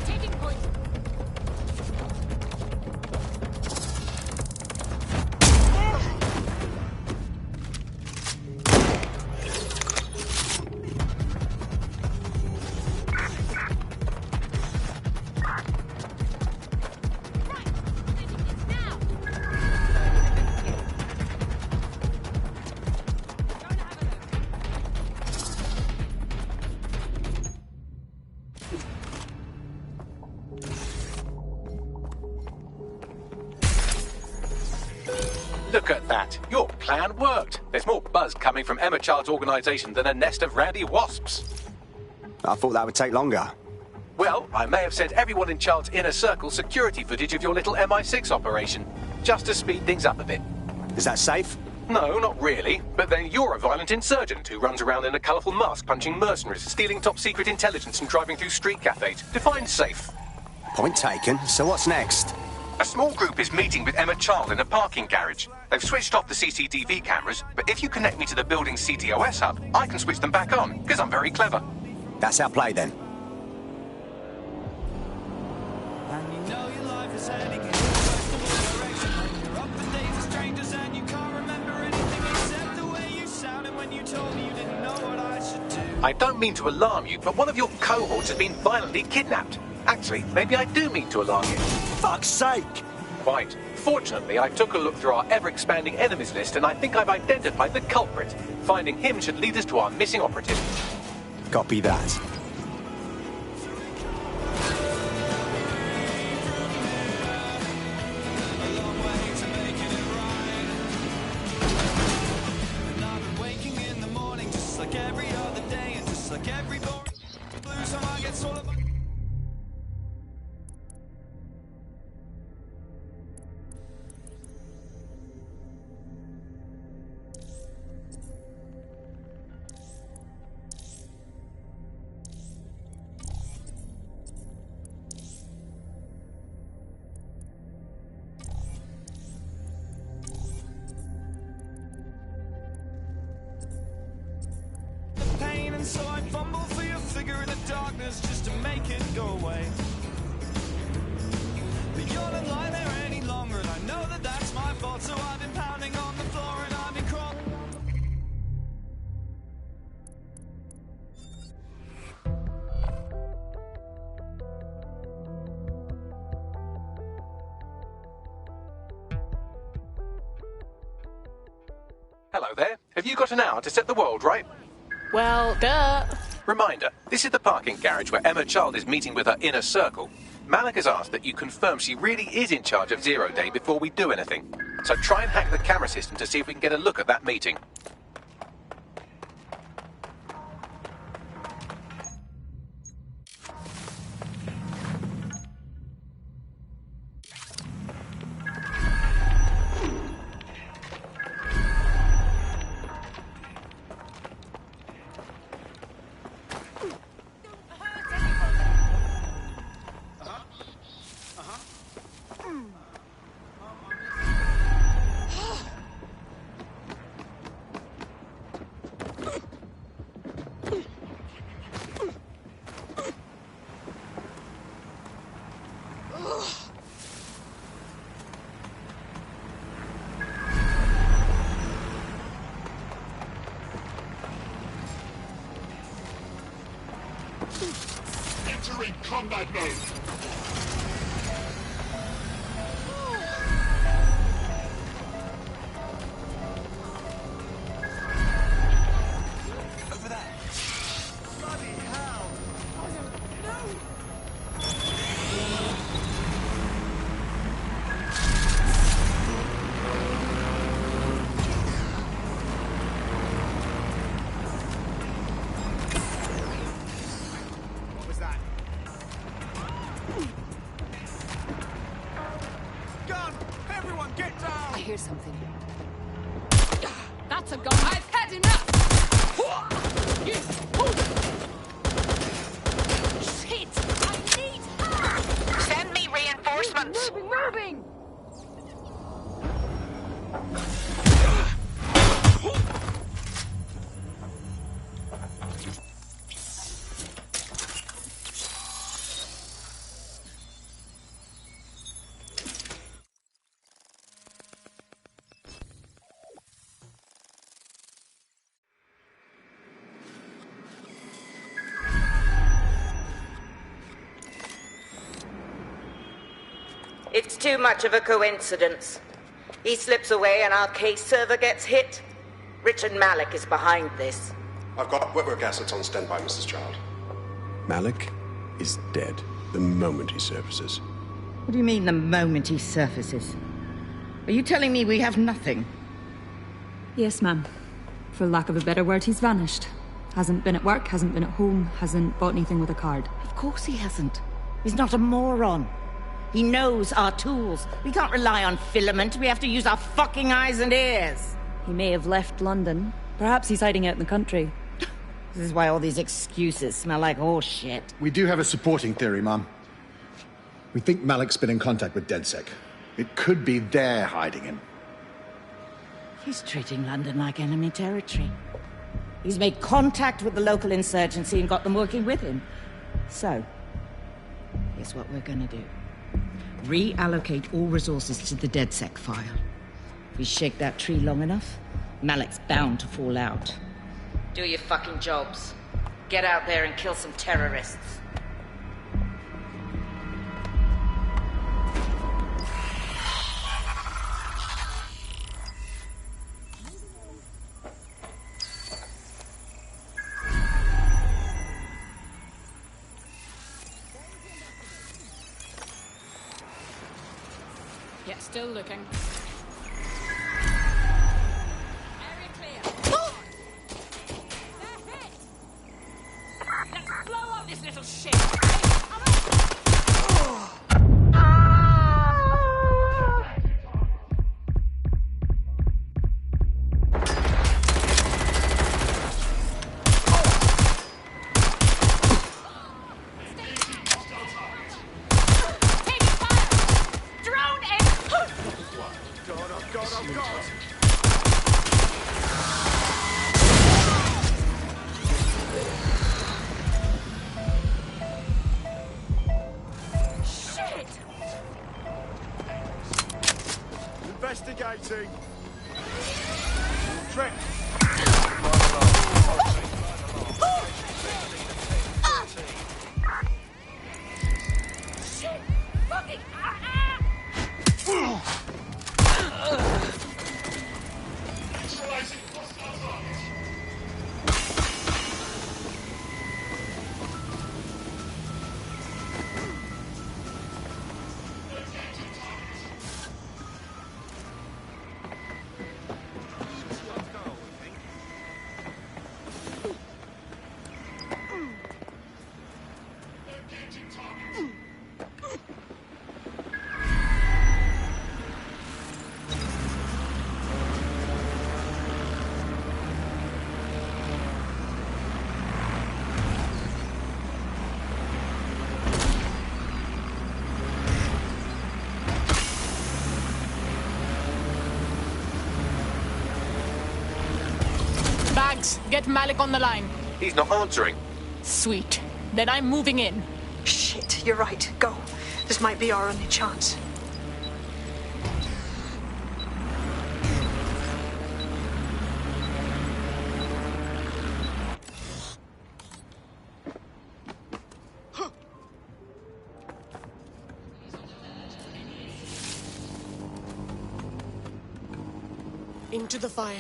Taking point. Look at that. Your plan worked. There's more buzz coming from Emma Child's organisation than a nest of randy wasps. I thought that would take longer. Well, I may have sent everyone in Child's inner circle security footage of your little MI6 operation, just to speed things up a bit. Is that safe? No, not really. But then you're a violent insurgent who runs around in a colourful mask punching mercenaries, stealing top-secret intelligence and driving through street cafes. Define safe. Point taken. So what's next? A small group is meeting with Emma Child in a parking garage. They've switched off the CCTV cameras, but if you connect me to the building's CTOS hub, I can switch them back on, because I'm very clever. That's our play then. And you know your life is heading in the direction when you're up in days of strangers and you can't remember anything except the way you sounded when you told me you didn't know what I should do. I don't mean to alarm you, but one of your cohorts has been violently kidnapped. Actually, maybe I do mean to alarm you. Fuck's sake! Quite. Fortunately, I took a look through our ever-expanding enemies list and I think I've identified the culprit. Finding him should lead us to our missing operative. Copy that. So I fumble for your figure in the darkness just to make it go away. But you're not lying there any longer, and I know that that's my fault. So I've been pounding on the floor and I've been crawling. Hello there. Have you got an hour to set the world right? Well, duh. Reminder, this is the parking garage where Emma Child is meeting with her inner circle. Malik has asked that you confirm she really is in charge of Zero Day before we do anything. So try and hack the camera system to see if we can get a look at that meeting. Entering combat mode. Over there. Bloody hell. I don't know. What was that? too much of a coincidence. He slips away and our case server gets hit. Richard Malik is behind this. I've got wetwork assets on standby, Mrs. Child. Malik is dead the moment he surfaces. What do you mean, the moment he surfaces? Are you telling me we have nothing? Yes, ma'am. For lack of a better word, he's vanished. Hasn't been at work, hasn't been at home, hasn't bought anything with a card. Of course he hasn't. He's not a moron. He knows our tools. We can't rely on filament. We have to use our fucking eyes and ears. He may have left London. Perhaps he's hiding out in the country. This is why all these excuses smell like horse shit. We do have a supporting theory, Mum. We think Malik's been in contact with DedSec. It could be they're hiding him. He's treating London like enemy territory. He's made contact with the local insurgency and got them working with him. So, here's what we're gonna do. Reallocate all resources to the DedSec file. If we shake that tree long enough, Malik's bound to fall out. Do your fucking jobs. Get out there and kill some terrorists. Yeah, still looking. Area clear. They're hit! Let's blow up this little shit! Investigating. Trent. Shit! Fucking Bags, get Malik on the line. He's not answering. Sweet. Then I'm moving in. Shit, you're right. Go. This might be our only chance. Into the fire.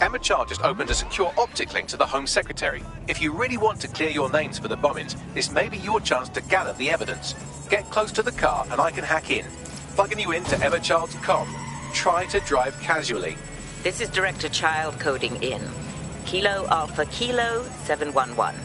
Emma Child just opened a secure optic link to the Home Secretary. If you really want to clear your names for the bombings, this may be your chance to gather the evidence. Get close to the car and I can hack in. Plugging you into Emma Child's comm. Try to drive casually. This is Director Child coding in. Kilo Alpha Kilo 711.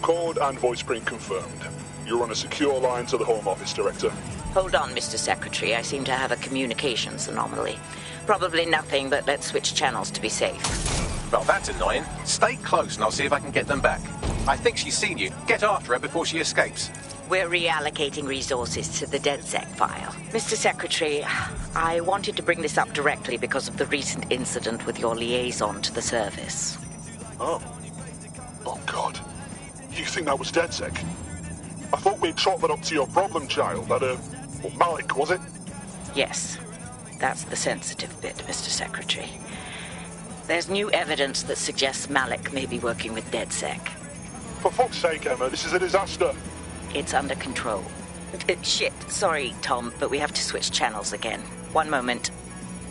Code and voice print confirmed. You're on a secure line to the Home Office, Director. Hold on, Mr. Secretary. I seem to have a communications anomaly. Probably nothing, but let's switch channels to be safe. Well, that's annoying. Stay close and I'll see if I can get them back. I think she's seen you. Get after her before she escapes. We're reallocating resources to the DedSec file. Mr. Secretary, I wanted to bring this up directly because of the recent incident with your liaison to the service. Oh. Oh, God. You think that was DedSec? I thought we'd chalk that up to your problem child, that, Malik, was it? Yes. That's the sensitive bit, Mr. Secretary. There's new evidence that suggests Malik may be working with DedSec. For fuck's sake, Emma, this is a disaster. It's under control. Shit, sorry, Tom, but we have to switch channels again. One moment.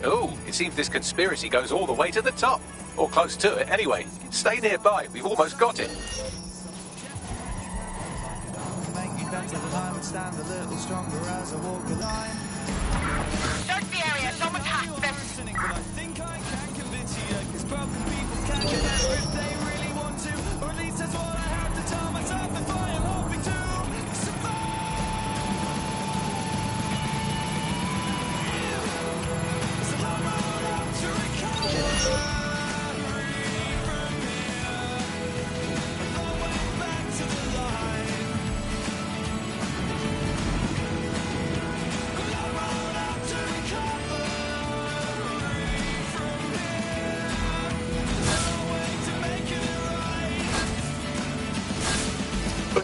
Oh, it seems this conspiracy goes all the way to the top. Or close to it, anyway. Stay nearby, we've almost got it. Search the area, someone's hacked them.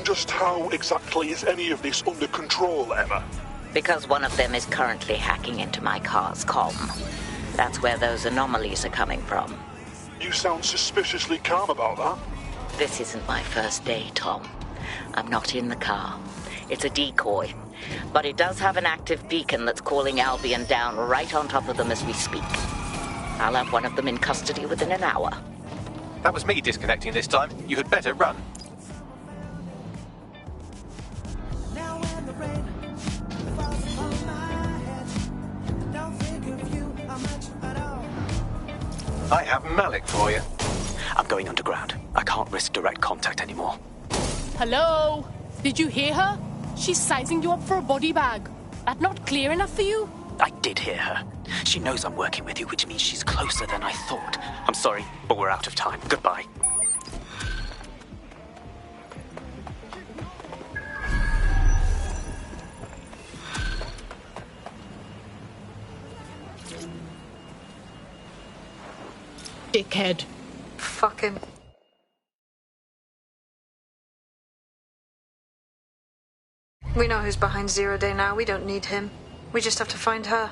Just how exactly is any of this under control, Emma? Because one of them is currently hacking into my car's comm. That's where those anomalies are coming from. You sound suspiciously calm about that. This isn't my first day, Tom. I'm not in the car. It's a decoy. But it does have an active beacon that's calling Albion down right on top of them as we speak. I'll have one of them in custody within an hour. That was me disconnecting this time. You had better run. I have Malik for you. I'm going underground. I can't risk direct contact anymore. Hello? Did you hear her? She's sizing you up for a body bag. That not clear enough for you? I did hear her. She knows I'm working with you, which means she's closer than I thought. I'm sorry, but we're out of time. Goodbye. Dickhead. Fuck him. We know who's behind Zero Day now. We don't need him. We just have to find her.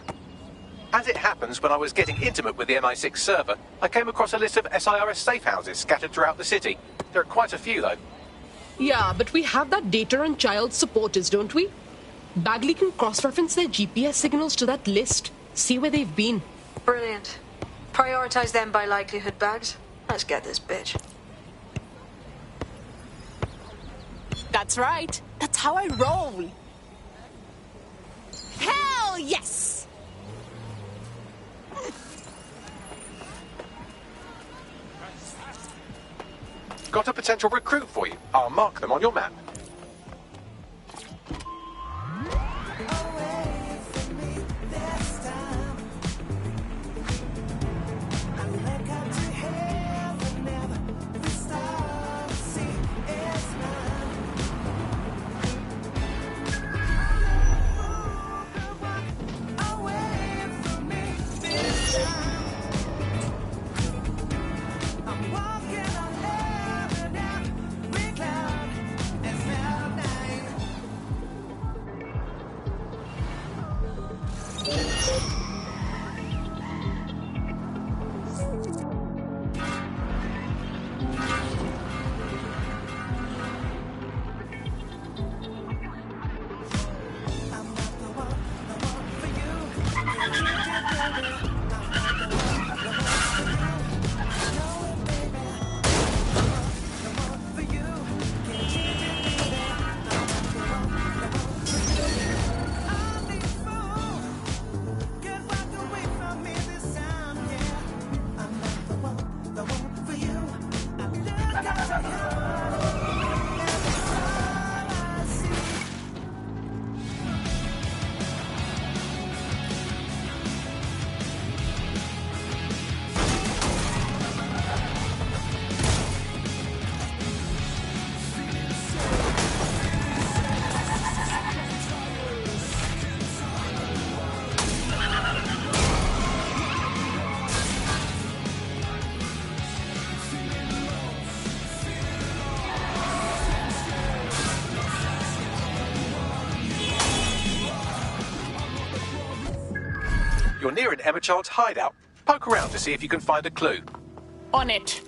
As it happens, when I was getting intimate with the MI6 server, I came across a list of SIRS safe houses scattered throughout the city. There are quite a few, though. Yeah, but we have that data on child supporters, don't we? Bagley can cross-reference their GPS signals to that list. See where they've been. Brilliant. Prioritize them by likelihood, Bags. Let's get this bitch. That's right. That's how I roll. Hell yes! Got a potential recruit for you. I'll mark them on your map. You're near an Emma Child's hideout. Poke around to see if you can find a clue. On it.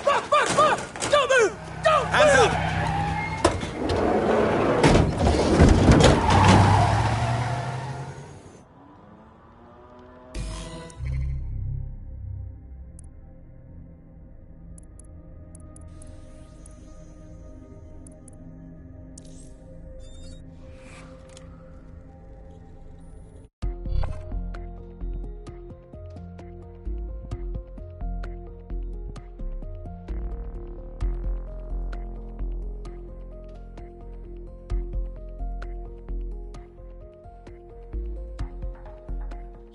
Mark! Don't move! Don't move! Hands up!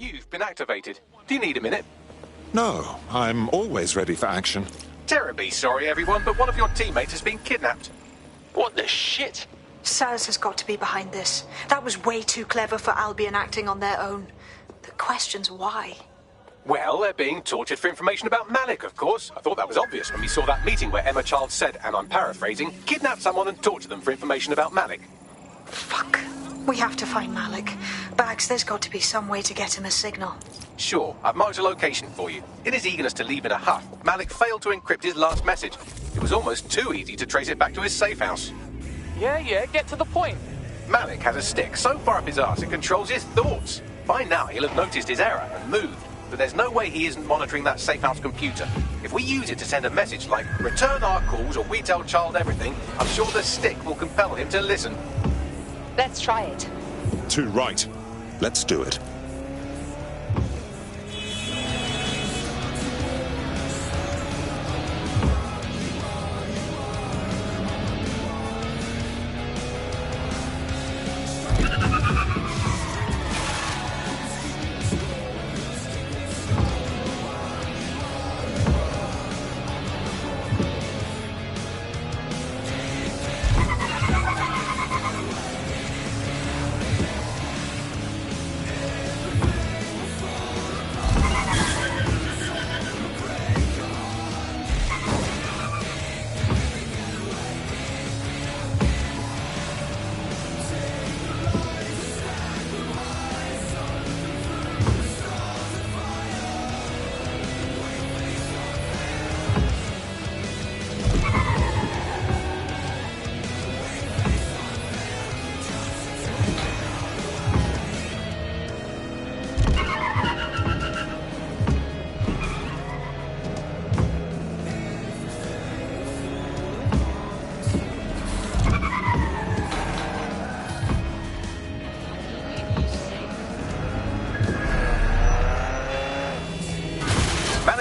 You've been activated. Do you need a minute? No, I'm always ready for action. Terribly sorry, everyone, but one of your teammates has been kidnapped. What the shit? SARS has got to be behind this. That was way too clever for Albion acting on their own. The question's why. Well, they're being tortured for information about Malik, of course. I thought that was obvious when we saw that meeting where Emma Child said, and I'm paraphrasing, kidnap someone and torture them for information about Malik. Fuck. We have to find Malik. Bags, there's got to be some way to get him a signal. Sure, I've marked a location for you. In his eagerness to leave in a huff, Malik failed to encrypt his last message. It was almost too easy to trace it back to his safe house. Yeah, get to the point. Malik has a stick so far up his arse it controls his thoughts. By now, he'll have noticed his error and moved. But there's no way he isn't monitoring that safe house computer. If we use it to send a message like, return our calls or we tell Child everything, I'm sure the stick will compel him to listen. Let's try it. Too right. Let's do it.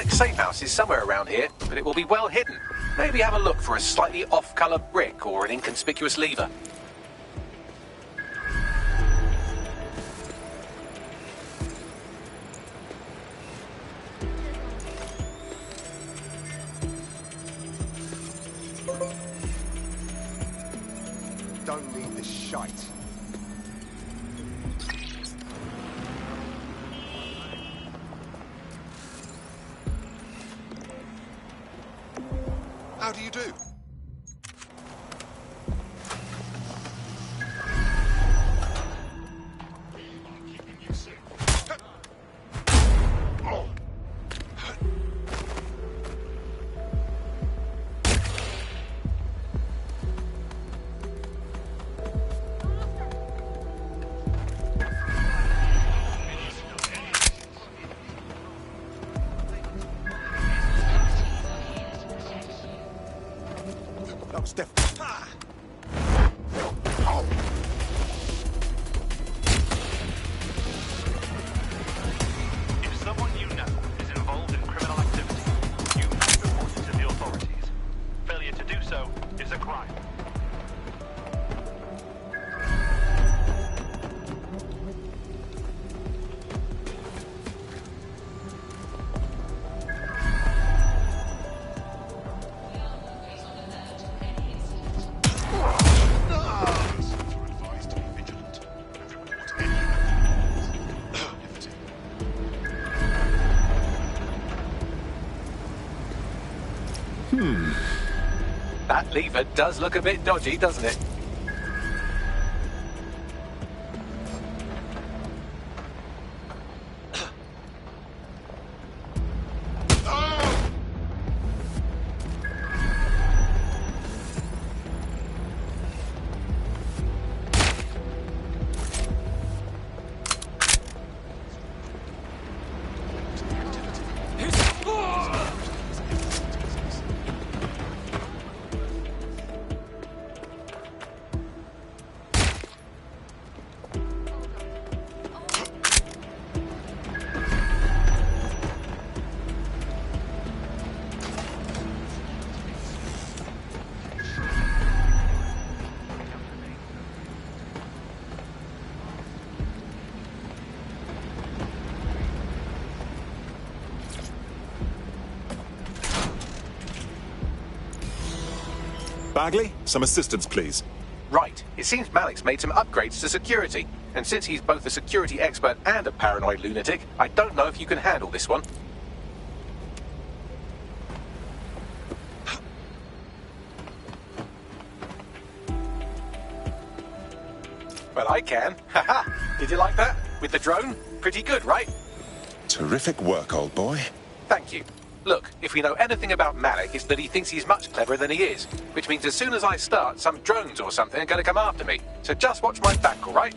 Safe house is somewhere around here, but it will be well hidden. Maybe have a look for a slightly off-colour brick or an inconspicuous lever. Don't need this shite. How do you do? If someone you know is involved in criminal activity, you must report it to the authorities. Failure to do so is a crime. That lever does look a bit dodgy, doesn't it? Bagley, some assistance, please. Right. It seems Malik's made some upgrades to security. And since he's both a security expert and a paranoid lunatic, I don't know if you can handle this one. Well, I can. Haha. Did you like that? With the drone? Pretty good, right? Terrific work, old boy. Thank you. Look, if we know anything about Malik, it's that he thinks he's much cleverer than he is. Which means as soon as I start, some drones or something are going to come after me. So just watch my back, all right?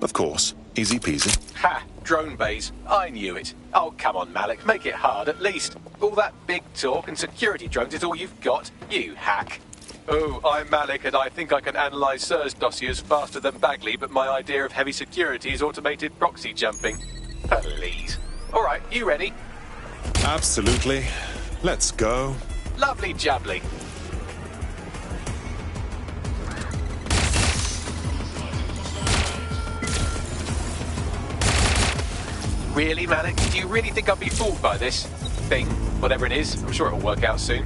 Of course. Easy peasy. Ha! Drone bays. I knew it. Oh, come on, Malik. Make it hard, at least. All that big talk and security drones is all you've got. You hack. Oh, I'm Malik, and I think I can analyse SIRS dossiers faster than Bagley, but my idea of heavy security is automated proxy jumping. Please. All right, you ready? Absolutely. Let's go. Lovely jubbly. Really, Malik? Do you really think I'll be fooled by this thing? Whatever it is, I'm sure it'll work out soon.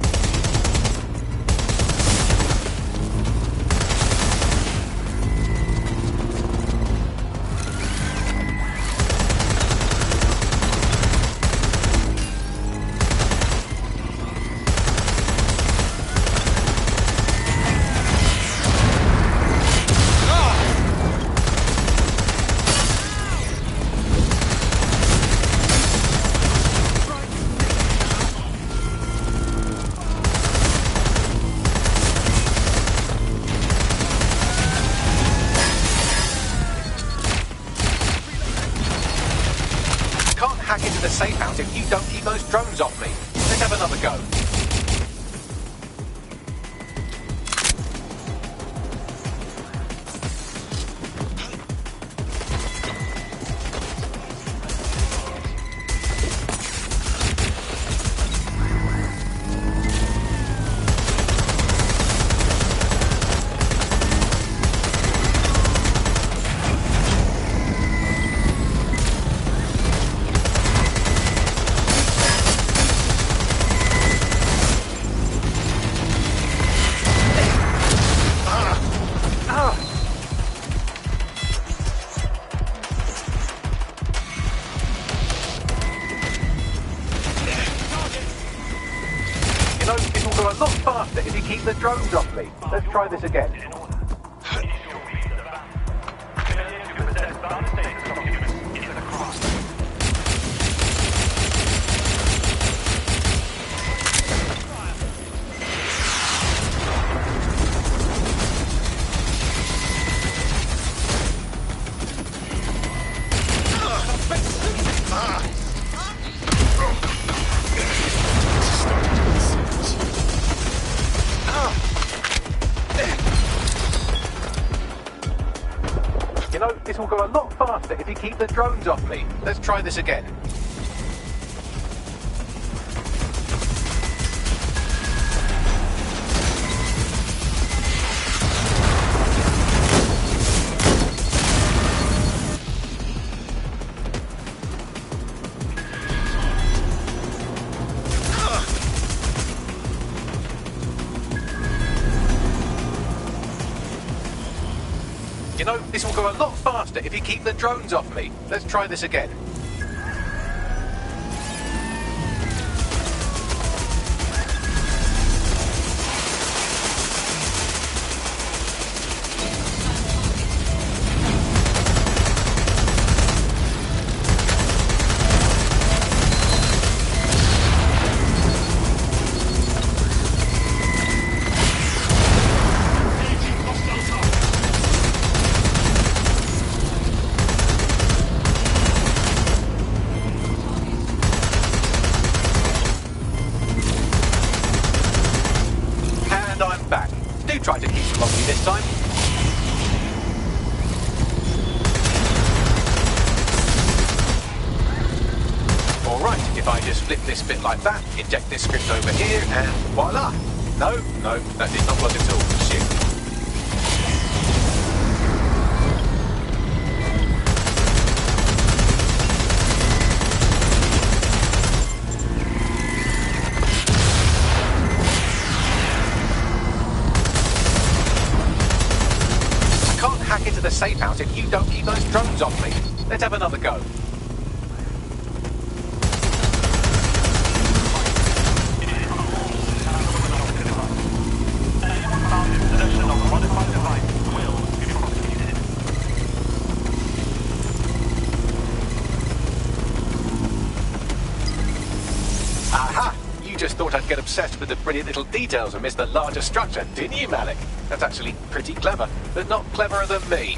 Safe house if you don't keep those drones off me. Let's have another go. The drones off me. Let's try this again. This will go a lot faster if you keep the drones off me. Let's try this again. You know, this will go a lot faster if you keep the drones off me. Let's try this again. Try to keep them off me this time. Alright, if I just flip this bit like that, inject this script over here, and voila! No, that did not work at all. Shit. safe house if you don't keep those drones off me. Let's have another go. Aha! You just thought I'd get obsessed with the brilliant little details and miss the larger structure, didn't you, Malik? That's actually pretty clever, but not cleverer than me.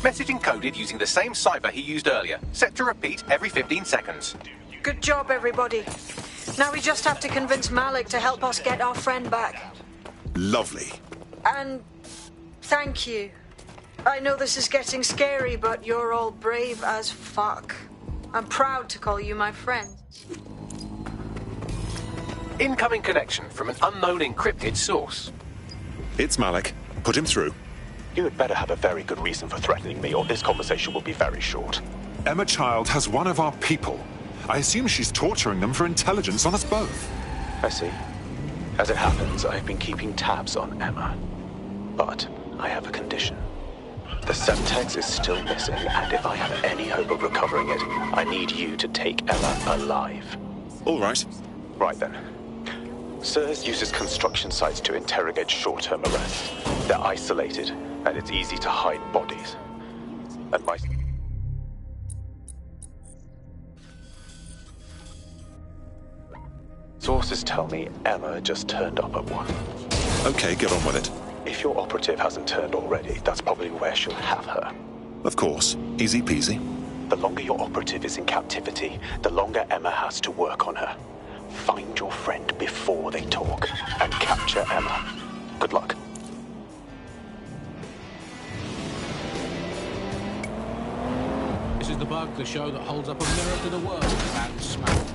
Message encoded using the same cipher he used earlier, set to repeat every 15 seconds. Good job, everybody. Now we just have to convince Malik to help us get our friend back. Lovely. And thank you. I know this is getting scary, but you're all brave as fuck. I'm proud to call you my friend. Incoming connection from an unknown encrypted source. It's Malik. Put him through. You had better have a very good reason for threatening me, or this conversation will be very short. Emma Child has one of our people. I assume she's torturing them for intelligence on us both. I see. As it happens, I've been keeping tabs on Emma. But I have a condition. The Semtex is still missing, and if I have any hope of recovering it, I need you to take Emma alive. All right. Right then. SIRS uses construction sites to interrogate short-term arrests. They're isolated, and it's easy to hide bodies. And my... sources tell me Emma just turned up at one. Okay, get on with it. If your operative hasn't turned already, that's probably where she'll have her. Of course. Easy peasy. The longer your operative is in captivity, the longer Emma has to work on her. Find your friend before they talk, and capture Emma. Good luck. This is the bug, the show that holds up a mirror to the world and smack.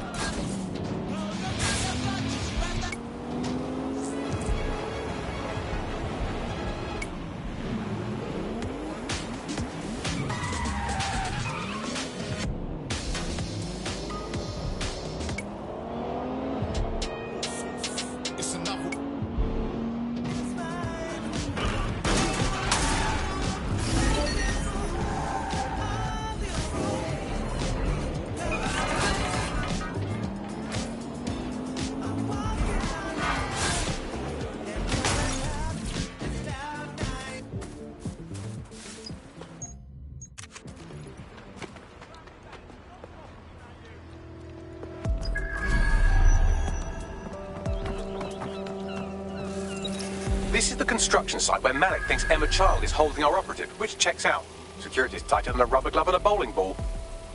This is the construction site where Malik thinks Emma Child is holding our operative, which checks out. Security's tighter than a rubber glove and a bowling ball.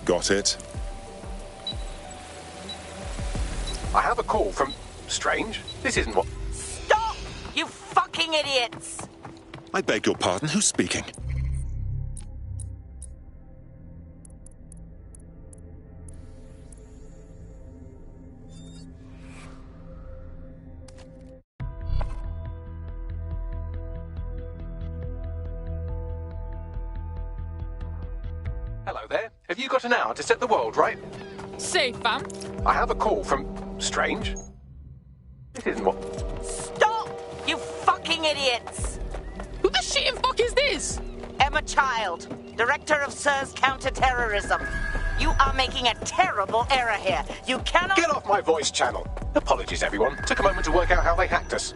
Got it. I have a call from... Strange. This isn't what... Stop! You fucking idiots! I beg your pardon. Who's speaking? Hello there. Have you got an hour to set the world right? Say, fam. I have a call from... Strange. This isn't what... Stop! You fucking idiots! Who the shit and fuck is this? Emma Child, Director of SIR's Counter-Terrorism. You are making a terrible error here. You cannot... Get off my voice channel. Apologies, everyone. Took a moment to work out how they hacked us.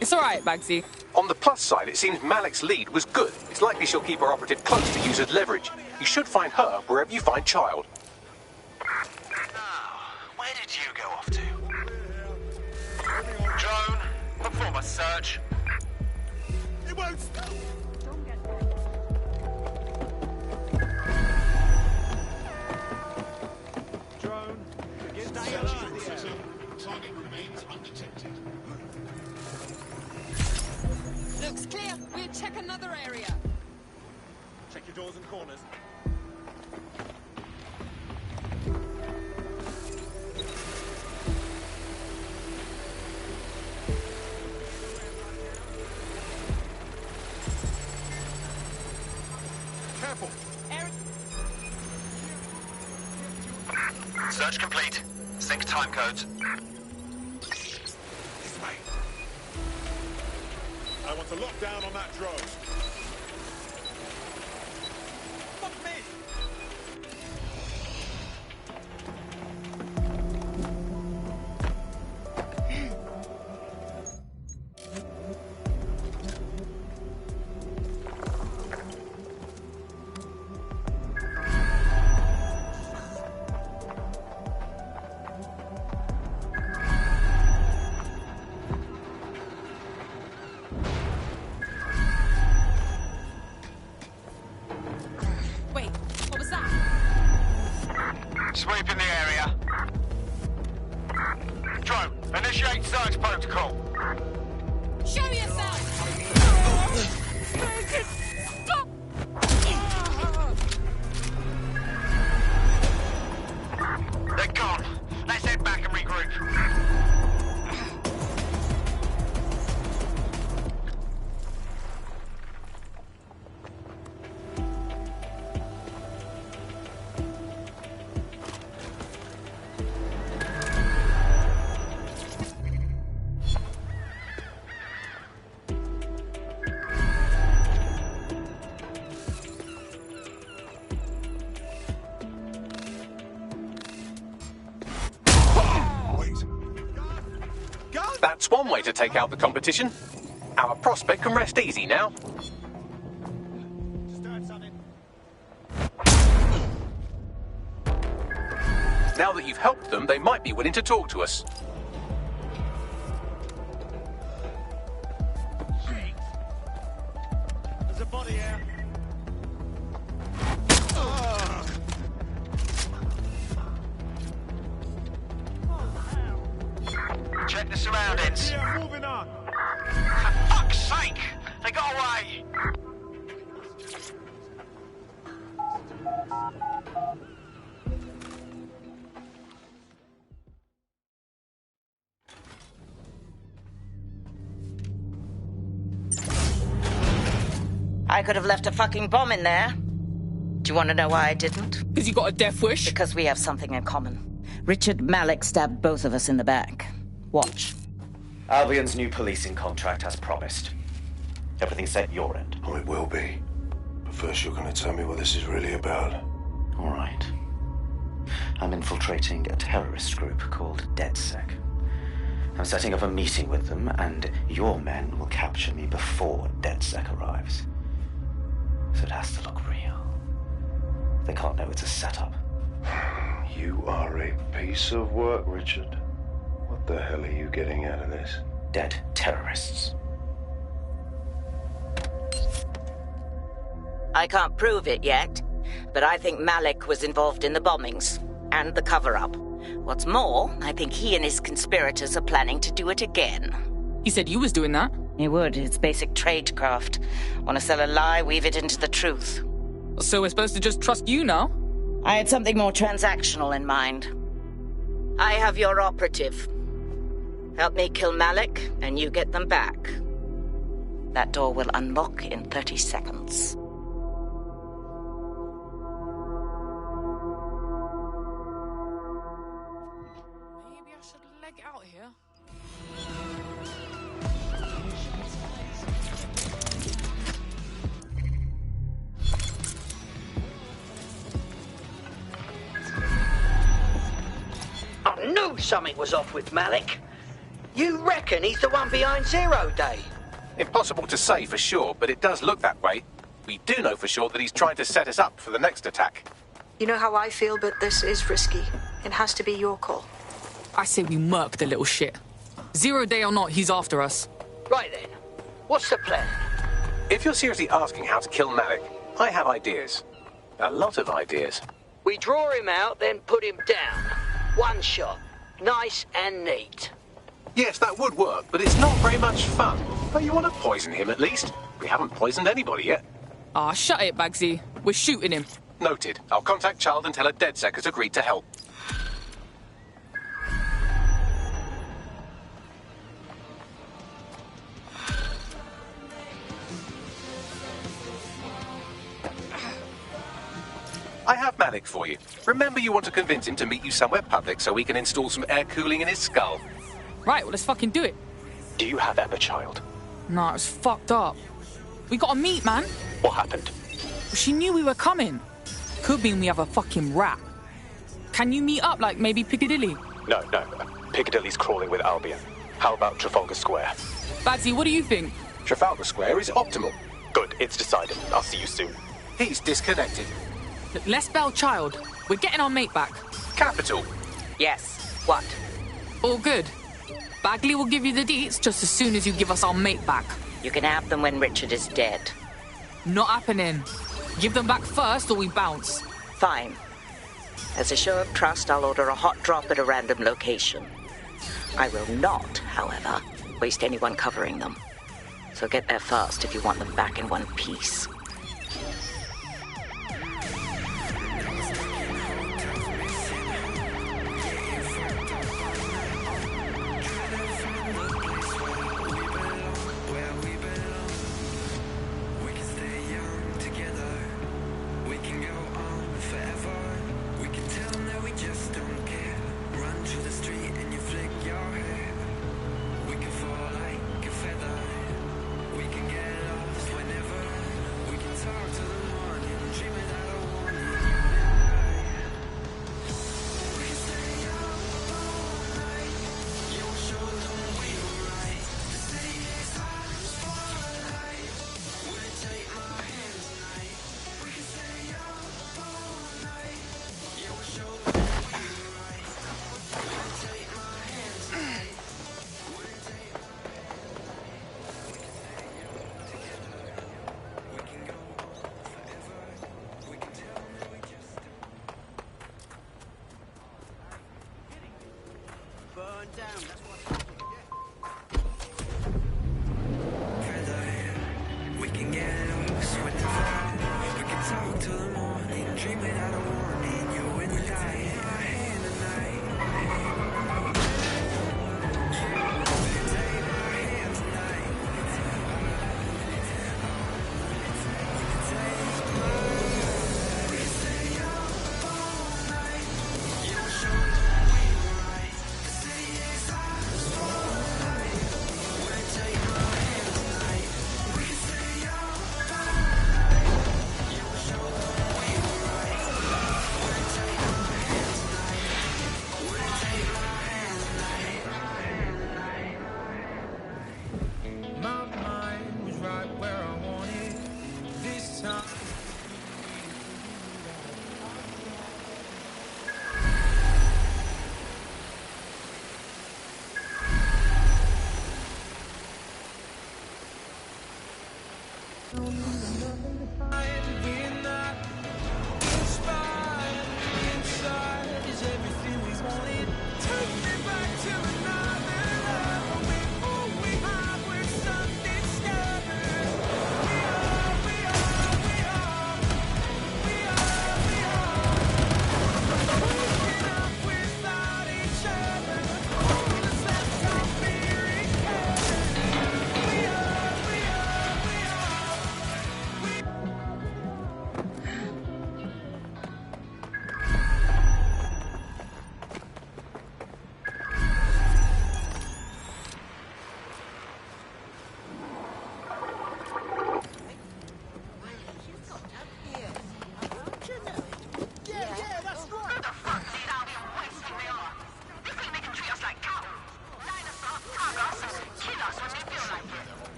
It's all right, Bagsy. On the plus side, it seems Malik's lead was good. It's likely she'll keep her operative close to use as leverage. You should find her wherever you find Child. Where did you go off to? Drone, perform a search. It won't stop. Drone, begin to search the area. Target remains undetected. Looks clear. We'll check another area. Check your doors and corners. Careful. Search complete. Sync time codes. This way. I want to lock down on that drone. Fuck me! Wait, what was that? Sweep in the area. Drone, initiate search protocol. Show yourself! Stop! They're gone. Let's head back and regroup. That's one way to take out the competition. Our prospect can rest easy now. Now that you've helped them, they might be willing to talk to us. There's a body here. Check the surroundings. Yeah, moving on. For fuck's sake! They got away! I could have left a fucking bomb in there. Do you want to know why I didn't? Because you got a death wish? Because we have something in common. Richard Malik stabbed both of us in the back. Watch. Albion's new policing contract as promised. Everything set your end. Oh, it will be. But first you're going to tell me what this is really about. All right. I'm infiltrating a terrorist group called DedSec. I'm setting up a meeting with them, and your men will capture me before DedSec arrives. So it has to look real. They can't know it's a setup. You are a piece of work, Richard. What the hell are you getting out of this? Dead terrorists. I can't prove it yet, but I think Malik was involved in the bombings and the cover-up. What's more, I think he and his conspirators are planning to do it again. He said you was doing that. He would. It's basic tradecraft. Want to sell a lie, weave it into the truth. So we're supposed to just trust you now? I had something more transactional in mind. I have your operative. Help me kill Malik, and you get them back. That door will unlock in 30 seconds. Maybe I should leg out here. something was off with Malik. You reckon he's the one behind 0 Day? Impossible to say for sure, but it does look that way. We do know for sure that he's trying to set us up for the next attack. You know how I feel, but this is risky. It has to be your call. I say we murk the little shit. 0 Day or not, he's after us. Right then. What's the plan? If you're seriously asking how to kill Malik, I have ideas. A lot of ideas. We draw him out, then put him down. One shot. Nice and neat. Yes, that would work, but it's not very much fun. But you want to poison him at least? We haven't poisoned anybody yet. Ah, shut it, Bagsy. We're shooting him. Noted. I'll contact Child and tell her DedSec has agreed to help. I have Malik for you. Remember you want to convince him to meet you somewhere public so we can install some air cooling in his skull. Right, well, let's fucking do it. Do you have Emma, Child? Nah, it's fucked up. We gotta meet, man. What happened? She knew we were coming. Could mean we have a fucking rap. Can you meet up, like maybe Piccadilly? No. Piccadilly's crawling with Albion. How about Trafalgar Square? Badsy, what do you think? Trafalgar Square is optimal. Good, it's decided. I'll see you soon. He's disconnected. Look, let's bail Child. We're getting our mate back. Capital. Yes. What? All good. Bagley will give you the deets just as soon as you give us our mate back. You can have them when Richard is dead. Not happening. Give them back first or we bounce. Fine. As a show of trust, I'll order a hot drop at a random location. I will not, however, waste anyone covering them. So get there fast if you want them back in one piece. We can get lost whenever we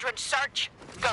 Squadron, search. Go.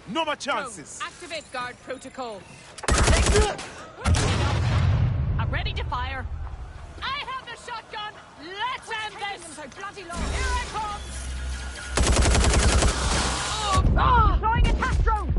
No more chances. Activate guard protocol. I'm ready to fire. I have the shotgun. Let's end this. So bloody long. Here I come. Throwing a task drone.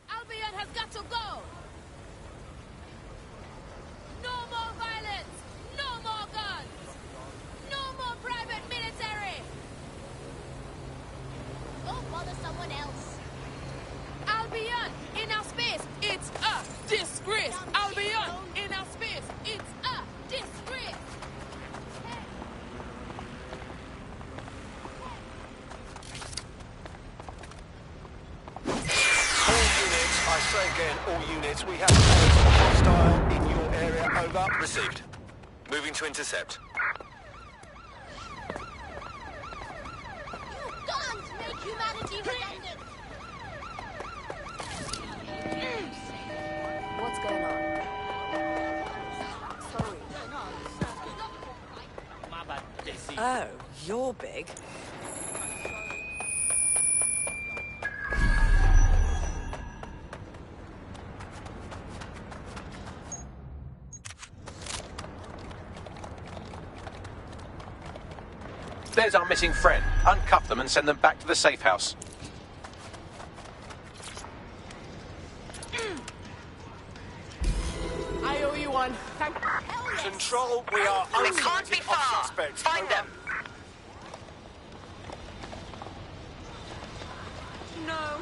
Albion has got to go. No more violence. No more guns. No more private military. Go bother someone else. Albion, in our space, it's a disgrace. Albion, in our space, it's a disgrace. I say again, all units, we have a hostile in your area. Over. Received. Moving to intercept. Guns make humanity redundant. What's going on? Sorry. Oh, you're big. There's our missing friend. Uncuff them and send them back to the safe house. I owe you one. Thank Control, we are They can't be far. Find them. No.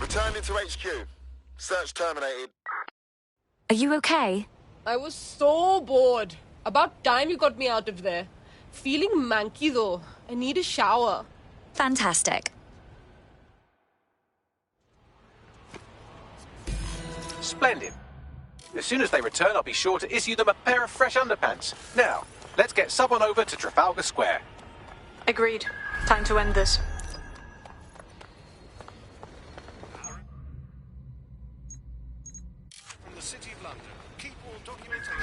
Returning to HQ. Search terminated. Are you okay? I was so bored. About time you got me out of there. Feeling manky though. I need a shower. Fantastic. Splendid. As soon as they return, I'll be sure to issue them a pair of fresh underpants. Now, let's get someone over to Trafalgar Square. Agreed. Time to end this. From the City of London, keep all documentation.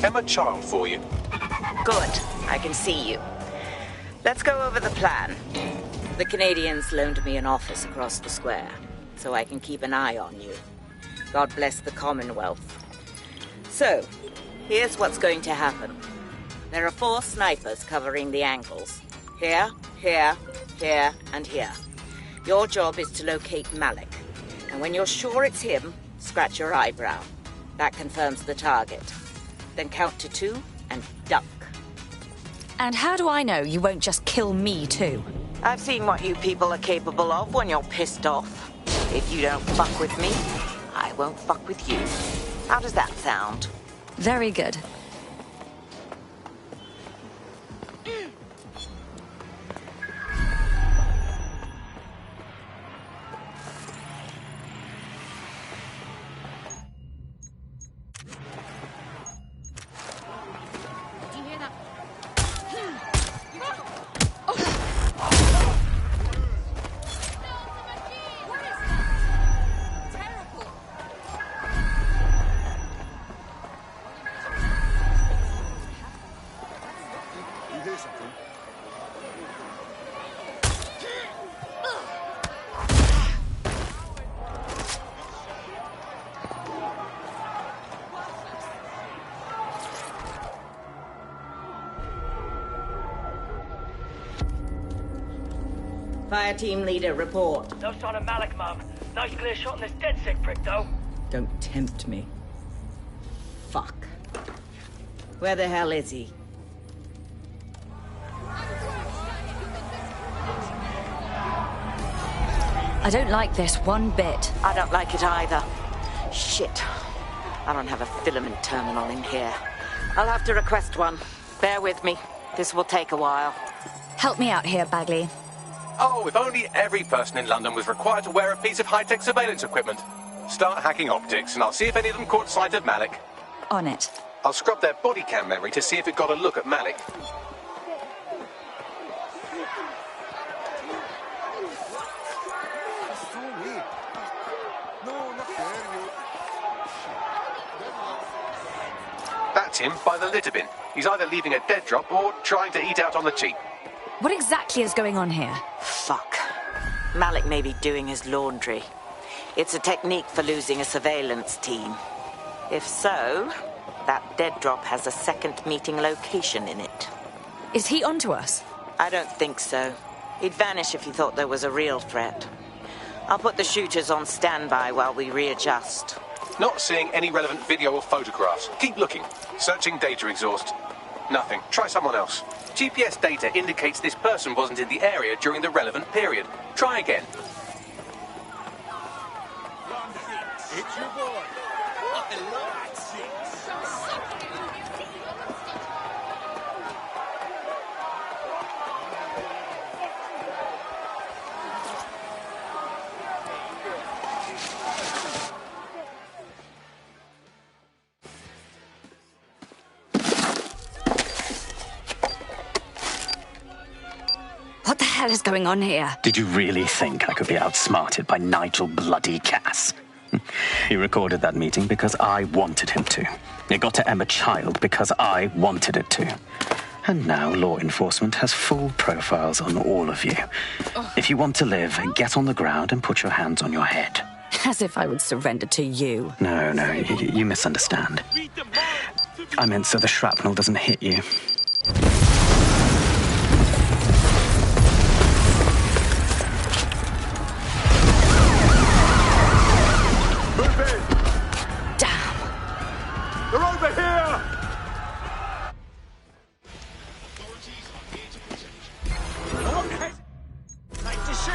Emma Child for you. Good. I can see you. Let's go over the plan. The Canadians loaned me an office across the square, so I can keep an eye on you. God bless the Commonwealth. So, here's what's going to happen. There are 4 snipers covering the angles. Here, here, here, and here. Your job is to locate Malik. And when you're sure it's him, scratch your eyebrow. That confirms the target. Then count to 2 and duck. And how do I know you won't just kill me too? I've seen what you people are capable of when you're pissed off. If you don't fuck with me, I won't fuck with you. How does that sound? Very good. Fire team leader, report. No sign of Malik, Mum. Nice clear shot on this dead sick prick, though. Don't tempt me. Fuck. Where the hell is he? I don't like this one bit. I don't like it either. Shit. I don't have a filament terminal in here. I'll have to request one. Bear with me. This will take a while. Help me out here, Bagley. Oh, if only every person in London was required to wear a piece of high-tech surveillance equipment. Start hacking optics, and I'll see if any of them caught sight of Malik. On it. I'll scrub their body cam memory to see if it got a look at Malik. That's him by the litter bin. He's either leaving a dead drop or trying to eat out on the cheap. What exactly is going on here? Fuck. Malik may be doing his laundry. It's a technique for losing a surveillance team. If so, that dead drop has a second meeting location in it. Is he onto us? I don't think so. He'd vanish if he thought there was a real threat. I'll put the shooters on standby while we readjust. Not seeing any relevant video or photographs. Keep looking. Searching data exhaust. Nothing. Try someone else. GPS data indicates this person wasn't in the area during the relevant period. Try again. It's your boy. What the hell is going on here? Did you really think I could be outsmarted by Nigel bloody Cass? He recorded that meeting because I wanted him to. It got to Emma Child because I wanted it to. And now law enforcement has full profiles on all of you. If you want to live, get on the ground and put your hands on your head. As if I would surrender to you. No, you misunderstand. I meant so the shrapnel doesn't hit you. They're over here!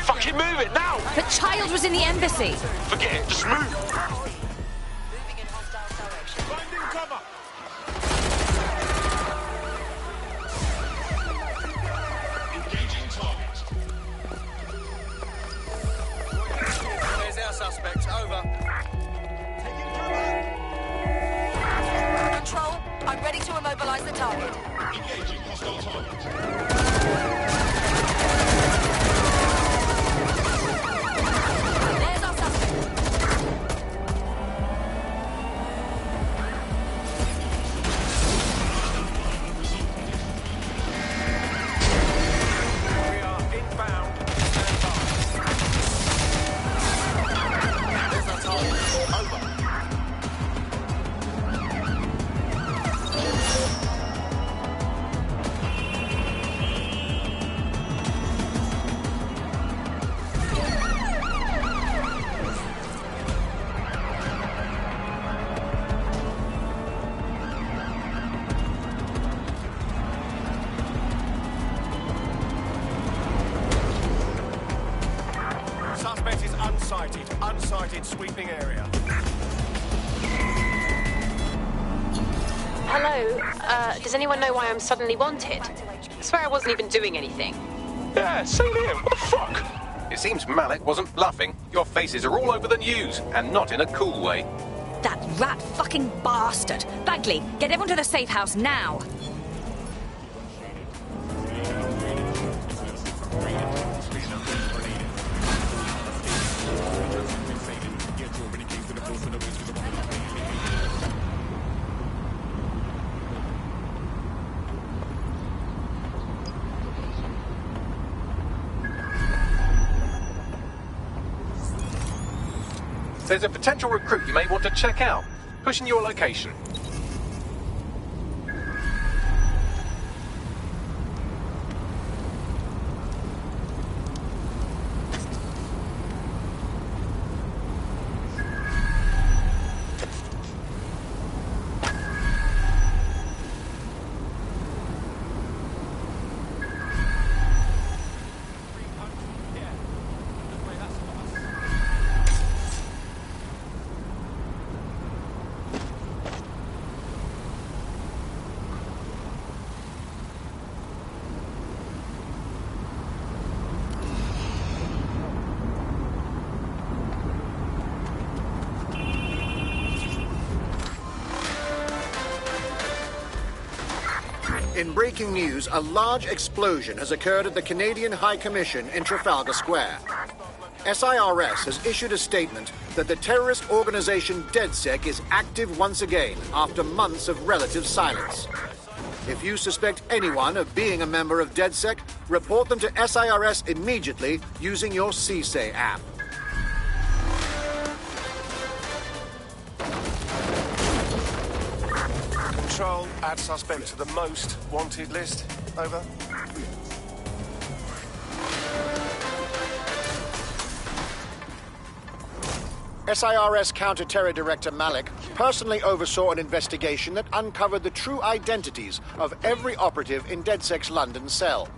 Fucking move it now! The child was in the embassy! Forget it, just move! Finding cover! Engaging target. There's our suspect. Over. Control, I'm ready to immobilize the target. Engaging hostile target. There's our suspect. sighted. Unsighted sweeping area. Hello, does anyone know why I'm suddenly wanted? I swear I wasn't even doing anything. Yeah, same here. What the fuck? It seems Malik wasn't bluffing. Your faces are all over the news, and not in a cool way. That rat fucking bastard! Bagley, get everyone to the safe house now! There's a potential recruit you may want to check out. Pushing your location. In breaking news, a large explosion has occurred at the Canadian High Commission in Trafalgar Square. SIRS has issued a statement that the terrorist organization DedSec is active once again after months of relative silence. If you suspect anyone of being a member of DedSec, report them to SIRS immediately using your CSAY app. Control, add suspect to the most wanted list. Over. SIRS Counter-Terror Director Malik personally oversaw an investigation that uncovered the true identities of every operative in DedSec's London cell.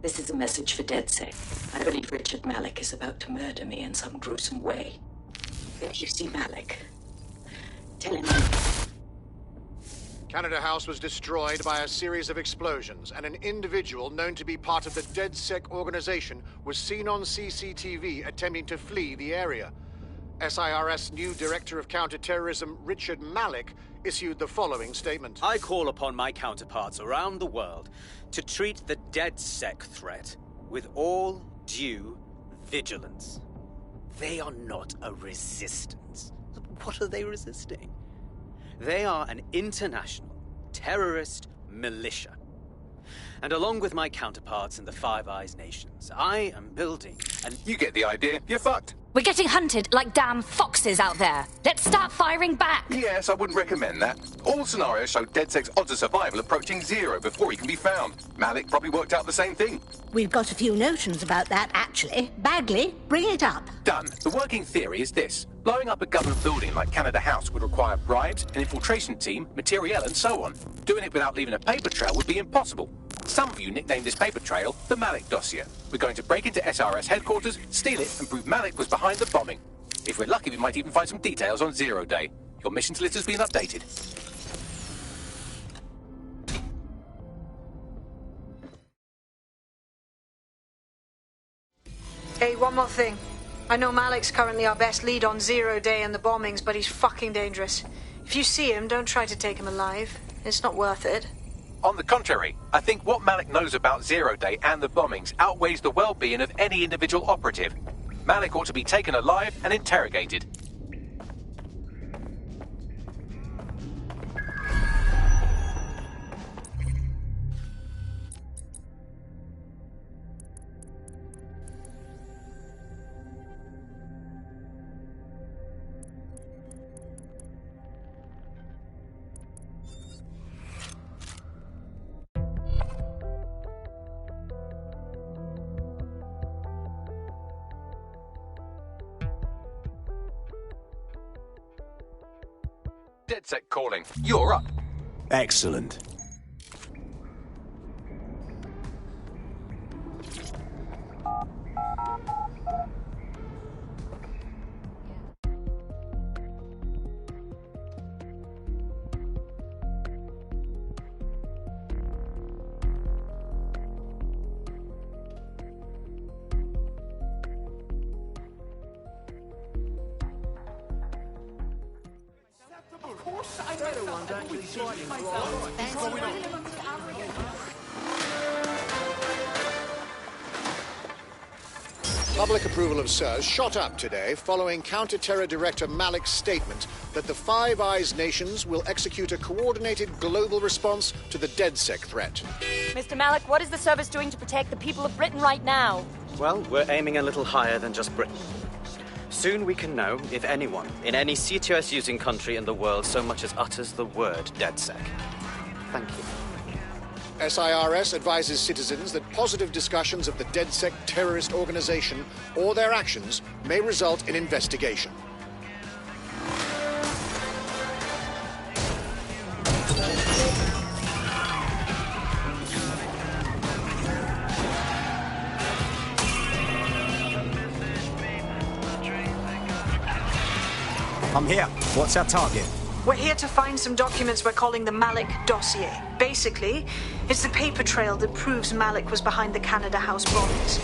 This is a message for DedSec. I believe Richard Malik is about to murder me in some gruesome way. If you see Malik, tell him. Canada House was destroyed by a series of explosions, and an individual known to be part of the DedSec organization was seen on CCTV attempting to flee the area. SIRS new Director of Counterterrorism, Richard Malik, issued the following statement. I call upon my counterparts around the world to treat the DedSec threat with all due vigilance. They are not a resistance. What are they resisting? They are an international terrorist militia. And along with my counterparts in the Five Eyes nations, I am building an... You get the idea. You're fucked. We're getting hunted like damn foxes out there. Let's start firing back. Yes, I wouldn't recommend that. All scenarios show DedSec's odds of survival approaching 0 before he can be found. Malik probably worked out the same thing. We've got a few notions about that, actually. Bagley, bring it up. Done. The working theory is this. Blowing up a government building like Canada House would require bribes, an infiltration team, materiel, and so on. Doing it without leaving a paper trail would be impossible. Some of you nicknamed this paper trail the Malik dossier. We're going to break into SRS headquarters, steal it, and prove Malik was behind the bombing. If we're lucky, we might even find some details on 0 Day. Your missions list has been updated. Hey, one more thing. I know Malik's currently our best lead on 0 Day and the bombings, but he's fucking dangerous. If you see him, don't try to take him alive. It's not worth it. On the contrary, I think what Malik knows about 0 Day and the bombings outweighs the well-being of any individual operative. Malik ought to be taken alive and interrogated. DedSec calling. You're up. Excellent. Public approval of SIRS shot up today following Counter-Terror Director Malik's statement that the Five Eyes nations will execute a coordinated global response to the DedSec threat. Mr. Malik, what is the service doing to protect the people of Britain right now? Well, we're aiming a little higher than just Britain. Soon we can know if anyone in any CTOS-using country in the world so much as utters the word DedSec. Thank you. SIRS advises citizens that positive discussions of the DedSec terrorist organization or their actions may result in investigation. I'm here. What's our target? We're here to find some documents we're calling the Malik dossier. Basically, it's the paper trail that proves Malik was behind the Canada House bombings.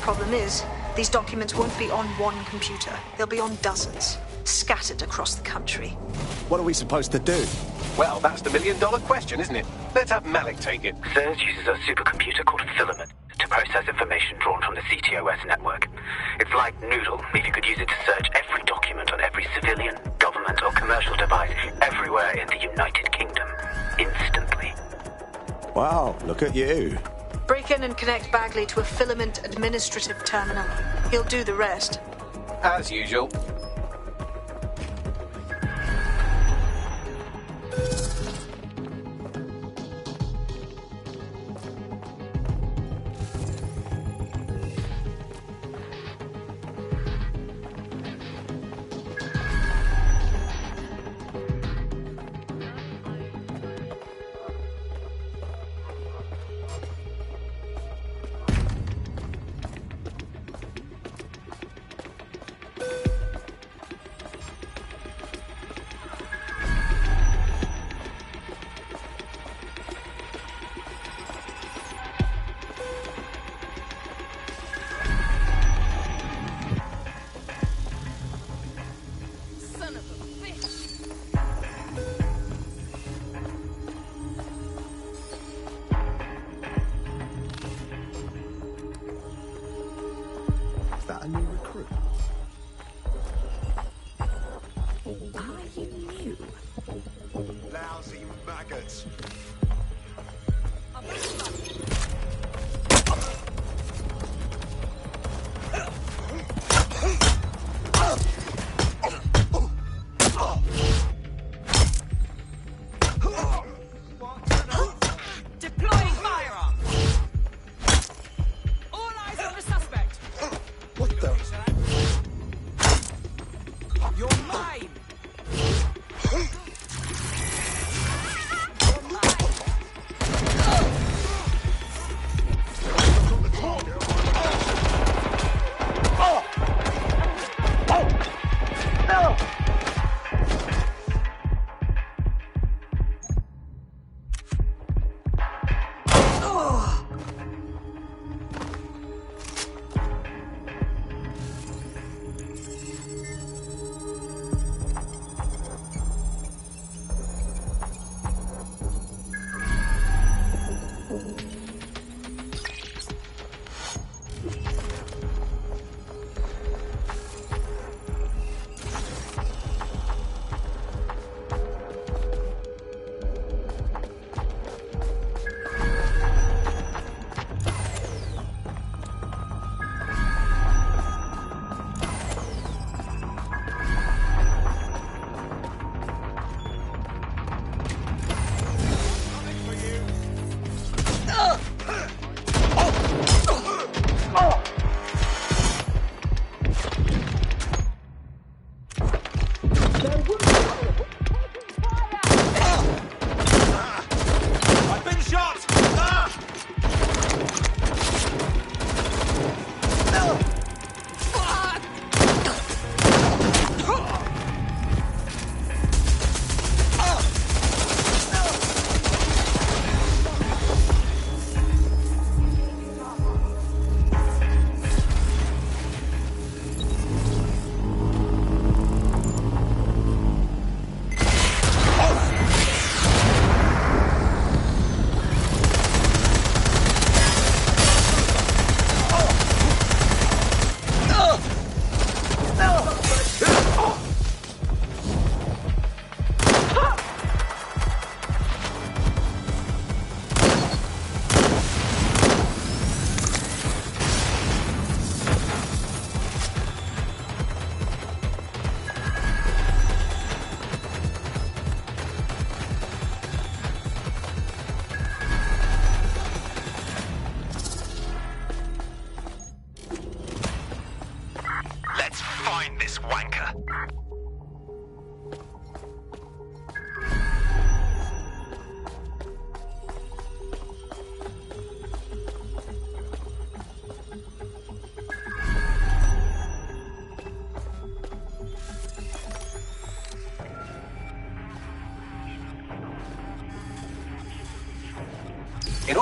Problem is, these documents won't be on one computer. They'll be on dozens, scattered across the country. What are we supposed to do? Well, that's the million-dollar question, isn't it? Let's have Malik take it. SIRS uses a supercomputer called Filament to process information drawn from the CTOS network. It's like Noodle, if you could use it to search every document on every civilian, government or commercial device everywhere in the United Kingdom, instantly. Wow, look at you. Break in and connect Bagley to a Filament administrative terminal. He'll do the rest. As usual.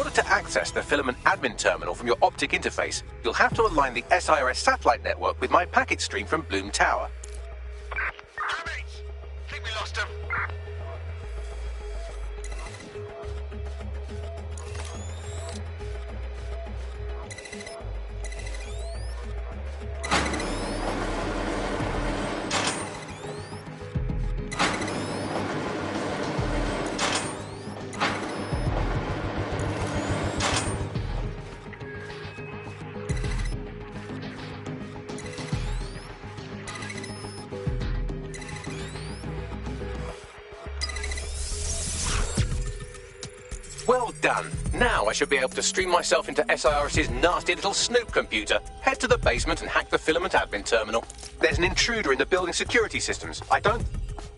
order to access the filament admin terminal from your optic interface, you'll have to align the SIRS satellite network with my packet stream from Bloom Tower. Damn it! I think we lost him. Well done. Now I should be able to stream myself into SIRS's nasty little snoop computer, head to the basement and hack the filament admin terminal. There's an intruder in the building security systems.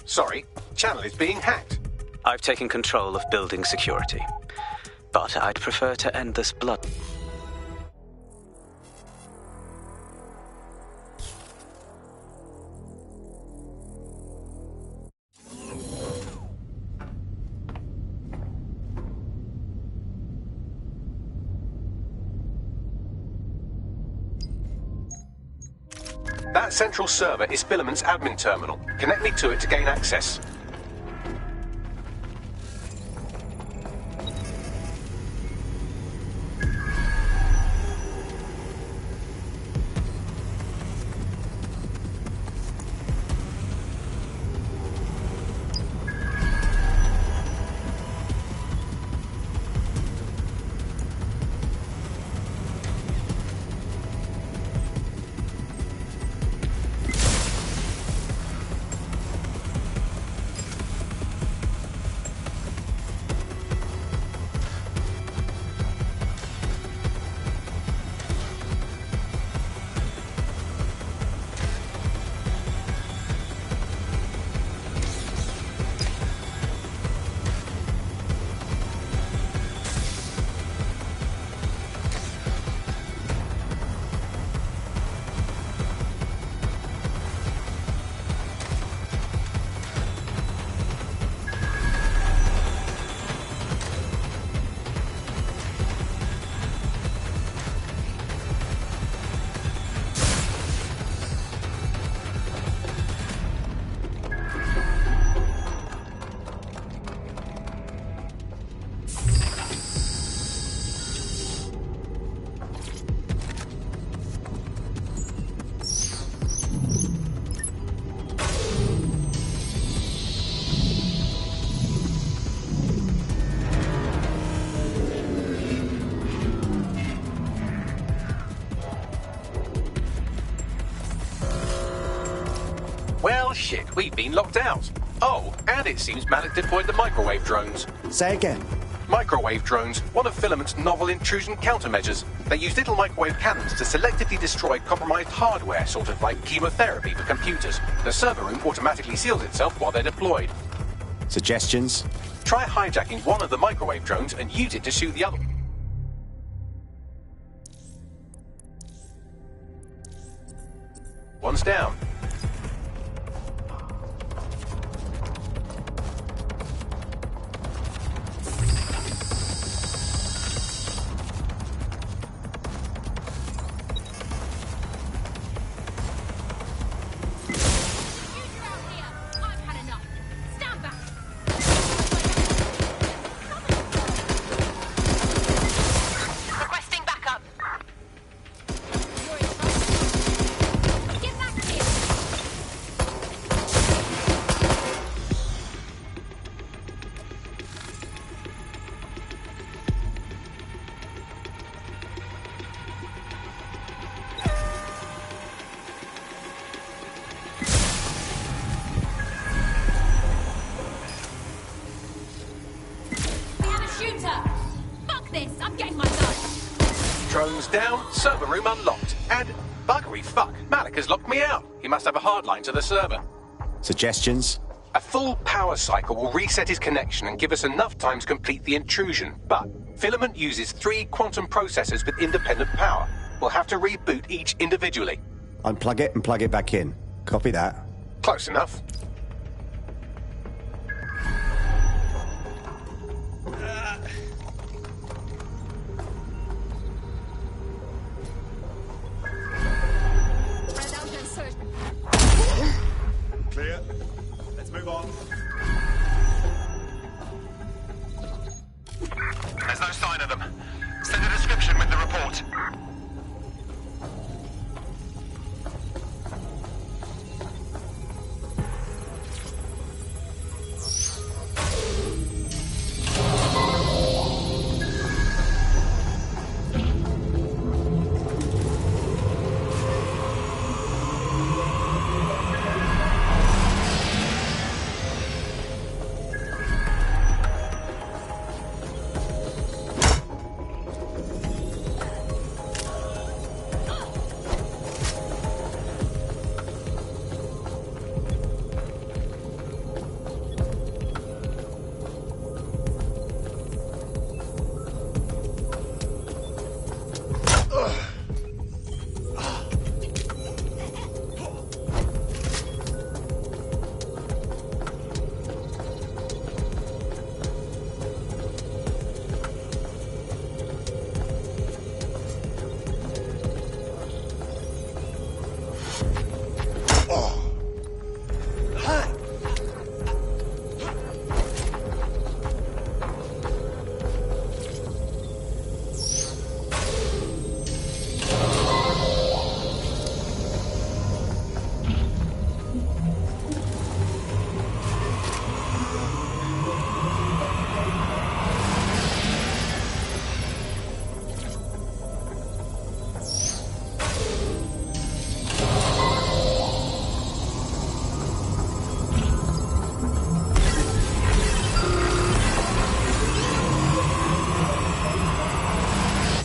Sorry, channel is being hacked. I've taken control of building security, but I'd prefer to end this blood. That central server is Filament's admin terminal. Connect me to it to gain access. Well, shit, we've been locked out. Oh, and it seems Malik deployed the microwave drones. Say again. Microwave drones, one of Filament's novel intrusion countermeasures. They use little microwave cannons to selectively destroy compromised hardware, sort of like chemotherapy for computers. The server room automatically seals itself while they're deployed. Suggestions? Try hijacking one of the microwave drones and use it to shoot the other. One's down. Drones down, server room unlocked, and buggery fuck, Malik has locked me out. He must have a hardline to the server. Suggestions? A full power cycle will reset his connection and give us enough time to complete the intrusion, but Filament uses 3 quantum processors with independent power. We'll have to reboot each individually. Unplug it and plug it back in. Copy that. Close enough.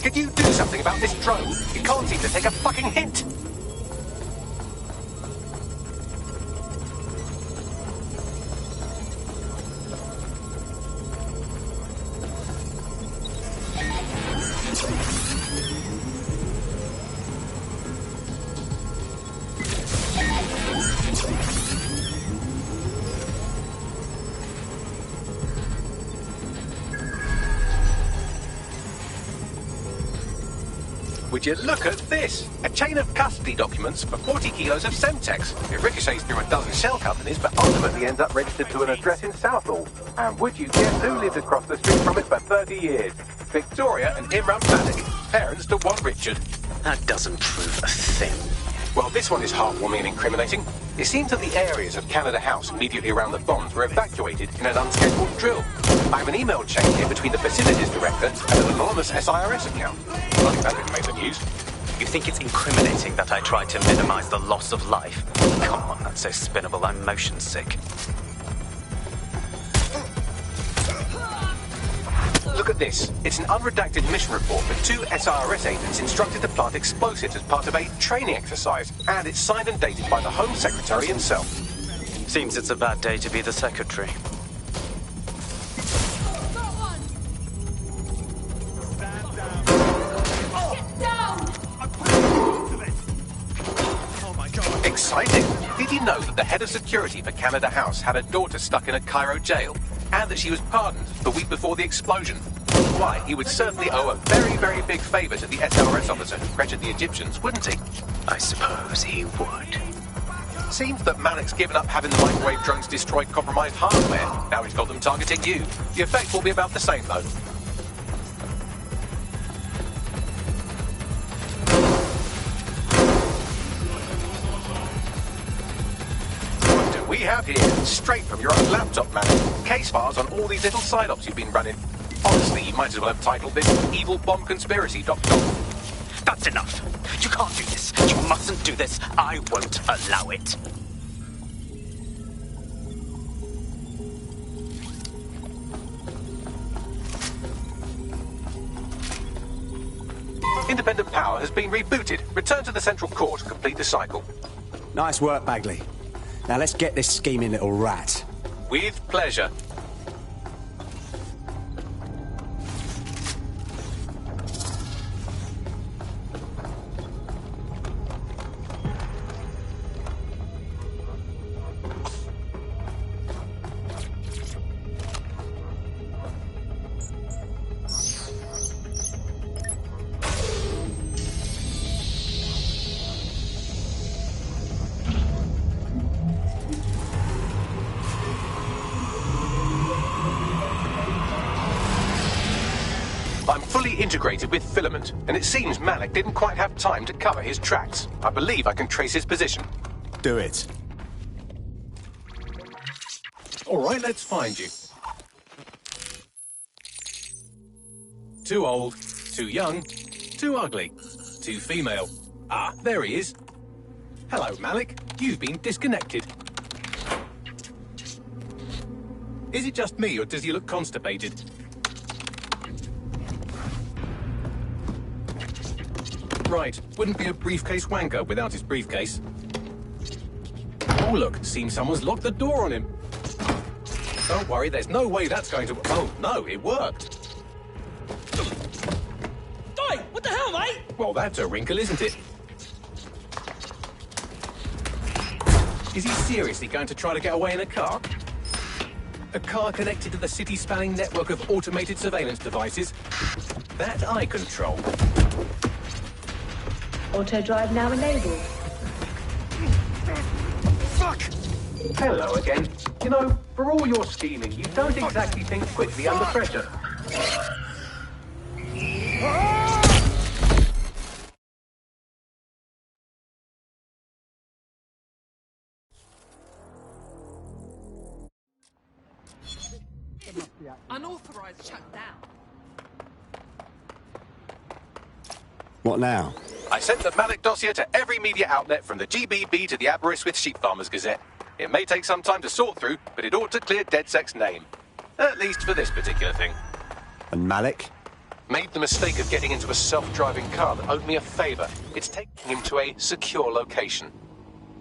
Could you do something about this drone? It can't seem to take a fucking hint. Would you look at this? A chain of custody documents for 40 kilos of Semtex. It ricochets through a dozen shell companies, but ultimately ends up registered to an address in Southall. And would you guess who lived across the street from it for 30 years? Victoria and Imran Malik, parents to one Richard. That doesn't prove a thing. Well, this one is heartwarming and incriminating. It seems that the areas of Canada House immediately around the bombs were evacuated in an unscheduled drill. I have an email chain here between the facilities director and an anonymous SIRS account. I think that didn't make the news. You think it's incriminating that I tried to minimize the loss of life? Come on, that's so spinnable, I'm motion sick. Look at this. It's an unredacted mission report for 2 SIRS agents instructed to plant explosives as part of a training exercise, and it's signed and dated by the Home Secretary himself. Seems it's a bad day to be the secretary. Exciting! Did you know that the head of security for Canada House had a daughter stuck in a Cairo jail, and that she was pardoned the week before the explosion? Why, he would certainly owe a very, very big favour to the SRS officer who pressured the Egyptians, wouldn't he? I suppose he would. Seems that Malik's given up having the microwave drones destroy compromised hardware. Now he's got them targeting you. The effect will be about the same, though. We have here, straight from your own laptop, man, case files on all these little side-ops you've been running. Honestly, you might as well have titled this Evil Bomb Conspiracy, Doctor. That's enough. You can't do this. You mustn't do this. I won't allow it. Independent power has been rebooted. Return to the central core to complete the cycle. Nice work, Bagley. Now let's get this scheming little rat. With pleasure. Integrated with filament, and it seems Malik didn't quite have time to cover his tracks. I believe I can trace his position. Do it. All right, let's find you. Too old, too young, too ugly, too female. Ah, there he is. Hello, Malik. You've been disconnected. Is it just me, or does he look constipated? Right, wouldn't be a briefcase wanker without his briefcase. Oh look, seems someone's locked the door on him. Don't worry, there's no way that's going to... Oh no, it worked. Oi, what the hell, mate? Well, that's a wrinkle, isn't it? Is he seriously going to try to get away in a car? A car connected to the city-spanning network of automated surveillance devices? That I control. Auto drive now enabled. Fuck! Hello again. You know, for all your scheming, you don't exactly think quickly under pressure. Unauthorized shutdown. What now? I sent the Malik dossier to every media outlet from the GBB to the Aberystwyth Sheep Farmers Gazette. It may take some time to sort through, but it ought to clear DedSec's name. At least for this particular thing. And Malik? Made the mistake of getting into a self-driving car that owed me a favor. It's taking him to a secure location.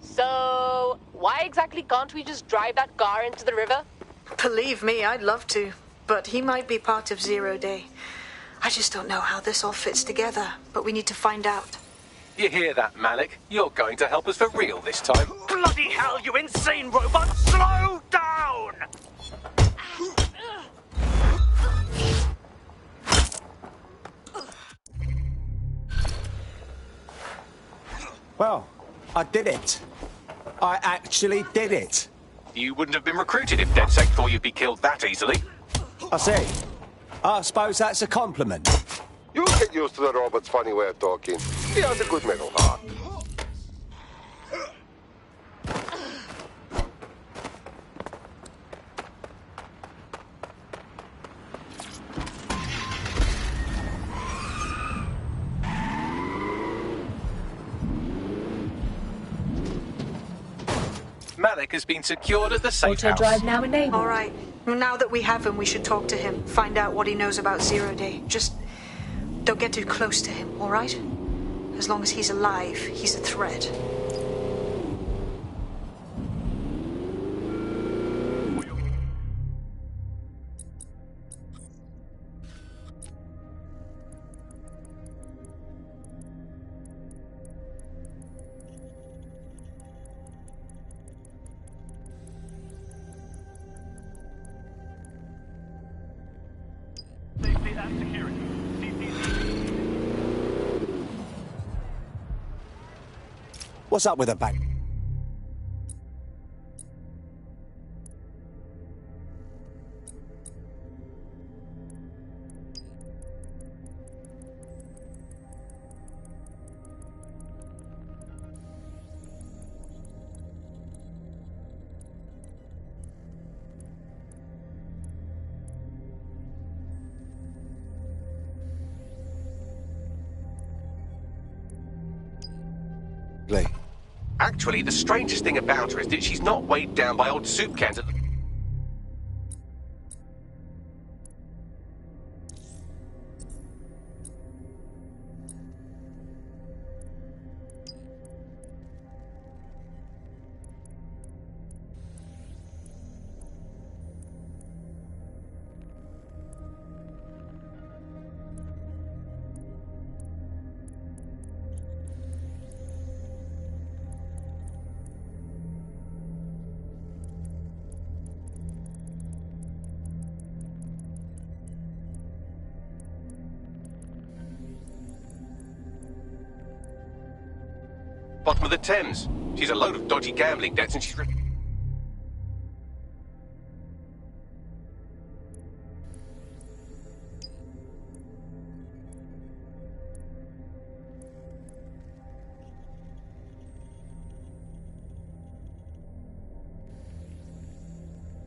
So, why exactly can't we just drive that car into the river? Believe me, I'd love to. But he might be part of Zero Day. I just don't know how this all fits together, but we need to find out. You hear that, Malik? You're going to help us for real this time. Bloody hell, you insane robot! Slow down! Well, I did it. I actually did it. You wouldn't have been recruited if DedSec thought you'd be killed that easily. I see. I suppose that's a compliment. You'll get used to the robot's funny way of talking. He has a good mental heart. Malik has been secured at the safe house. Auto-drive now enabled. All right. Now that we have him, we should talk to him. Find out what he knows about Zero Day. Just don't get too close to him, all right? As long as he's alive, he's a threat. What's up with the bank? Lee. Actually, the strangest thing about her is that she's not weighed down by old soup cans at the... bottom of the Thames. She's a load of dodgy gambling debts and she's...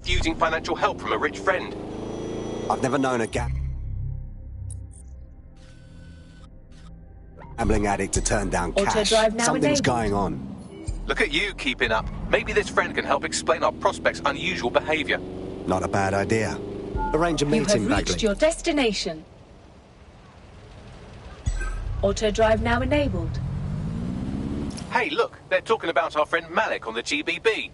using financial help from a rich friend. I've never known a gambling addict to turn down cash. Something's going on. Look at you keeping up. Maybe this friend can help explain our prospect's unusual behaviour. Not a bad idea. Arrange a meeting, You have reached your destination. Auto-drive now enabled. Hey, look, they're talking about our friend Malik on the GBB.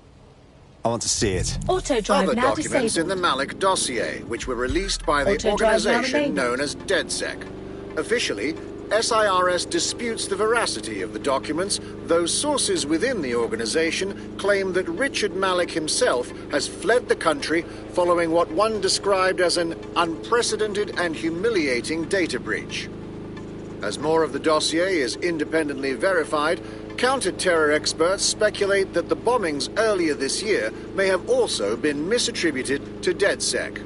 I want to see it. Auto-drive Other now documents disabled. in the Malik dossier, which were released by the Auto-drive now organization enabled. known as DedSec. Officially, SIRS disputes the veracity of the documents, though sources within the organization claim that Richard Malik himself has fled the country following what one described as an unprecedented and humiliating data breach. As more of the dossier is independently verified, counter-terror experts speculate that the bombings earlier this year may have also been misattributed to DedSec.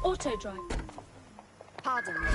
Auto drive. Pardon me.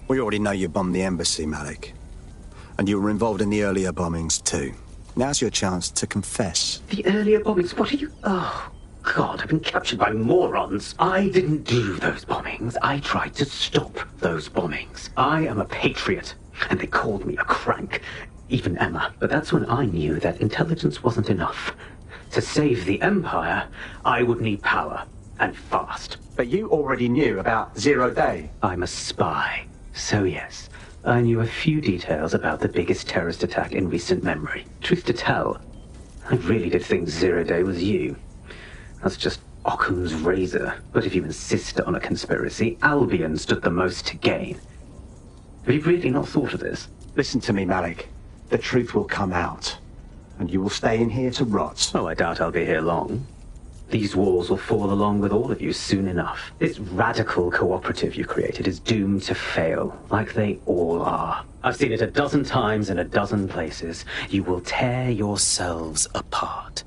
We already know you bombed the embassy, Malik. And you were involved in the earlier bombings, too. Now's your chance to confess. The earlier bombings? What are you... Oh, God, I've been captured by morons. I didn't do those bombings. I tried to stop those bombings. I am a patriot, and they called me a crank. Even Emma. But that's when I knew that intelligence wasn't enough. To save the Empire, I would need power, and fast. But you already knew about Zero Day. I'm a spy. So yes, I knew a few details about the biggest terrorist attack in recent memory. Truth to tell, I really did think Zero Day was you. That's just Occam's razor. But if you insist on a conspiracy, Albion stood the most to gain. Have you really not thought of this? Listen to me, Malik. The truth will come out. And you will stay in here to rot. Oh, I doubt I'll be here long. These walls will fall along with all of you soon enough. This radical cooperative you created is doomed to fail, like they all are. I've seen it a dozen times in a dozen places. You will tear yourselves apart.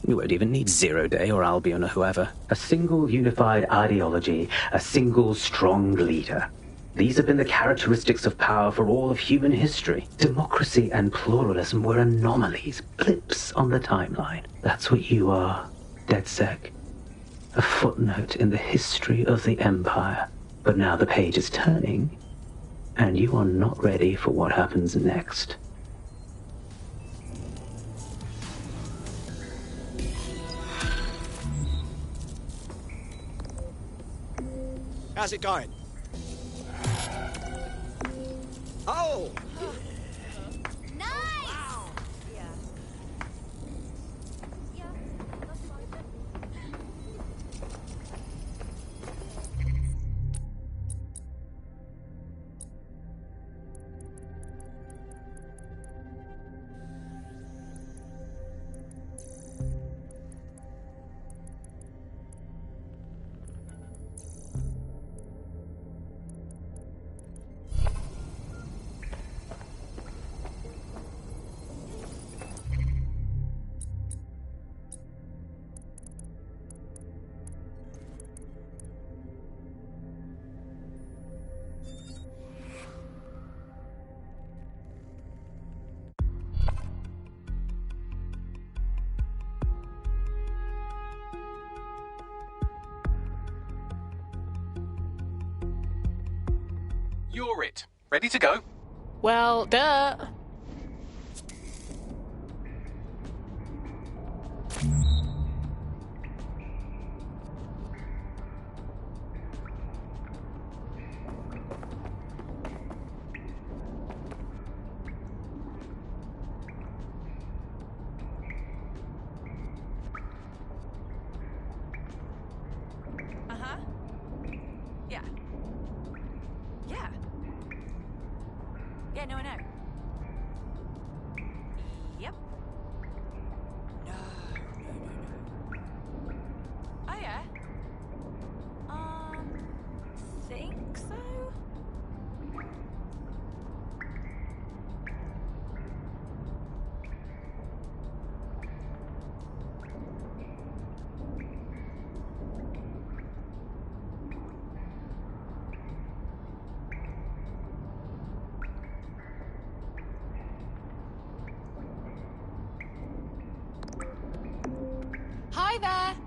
You won't even need Zero Day or Albion or whoever. A single unified ideology, a single strong leader. These have been the characteristics of power for all of human history. Democracy and pluralism were anomalies, blips on the timeline. That's what you are. DedSec, a footnote in the history of the Empire. But now the page is turning, and you are not ready for what happens next. How's it going? Oh! You're it. Ready to go? Well, duh. Uh-huh. Yeah. Yeah. Yeah, no, I know. Yep. No. Oh, yeah? Think so? Hi there.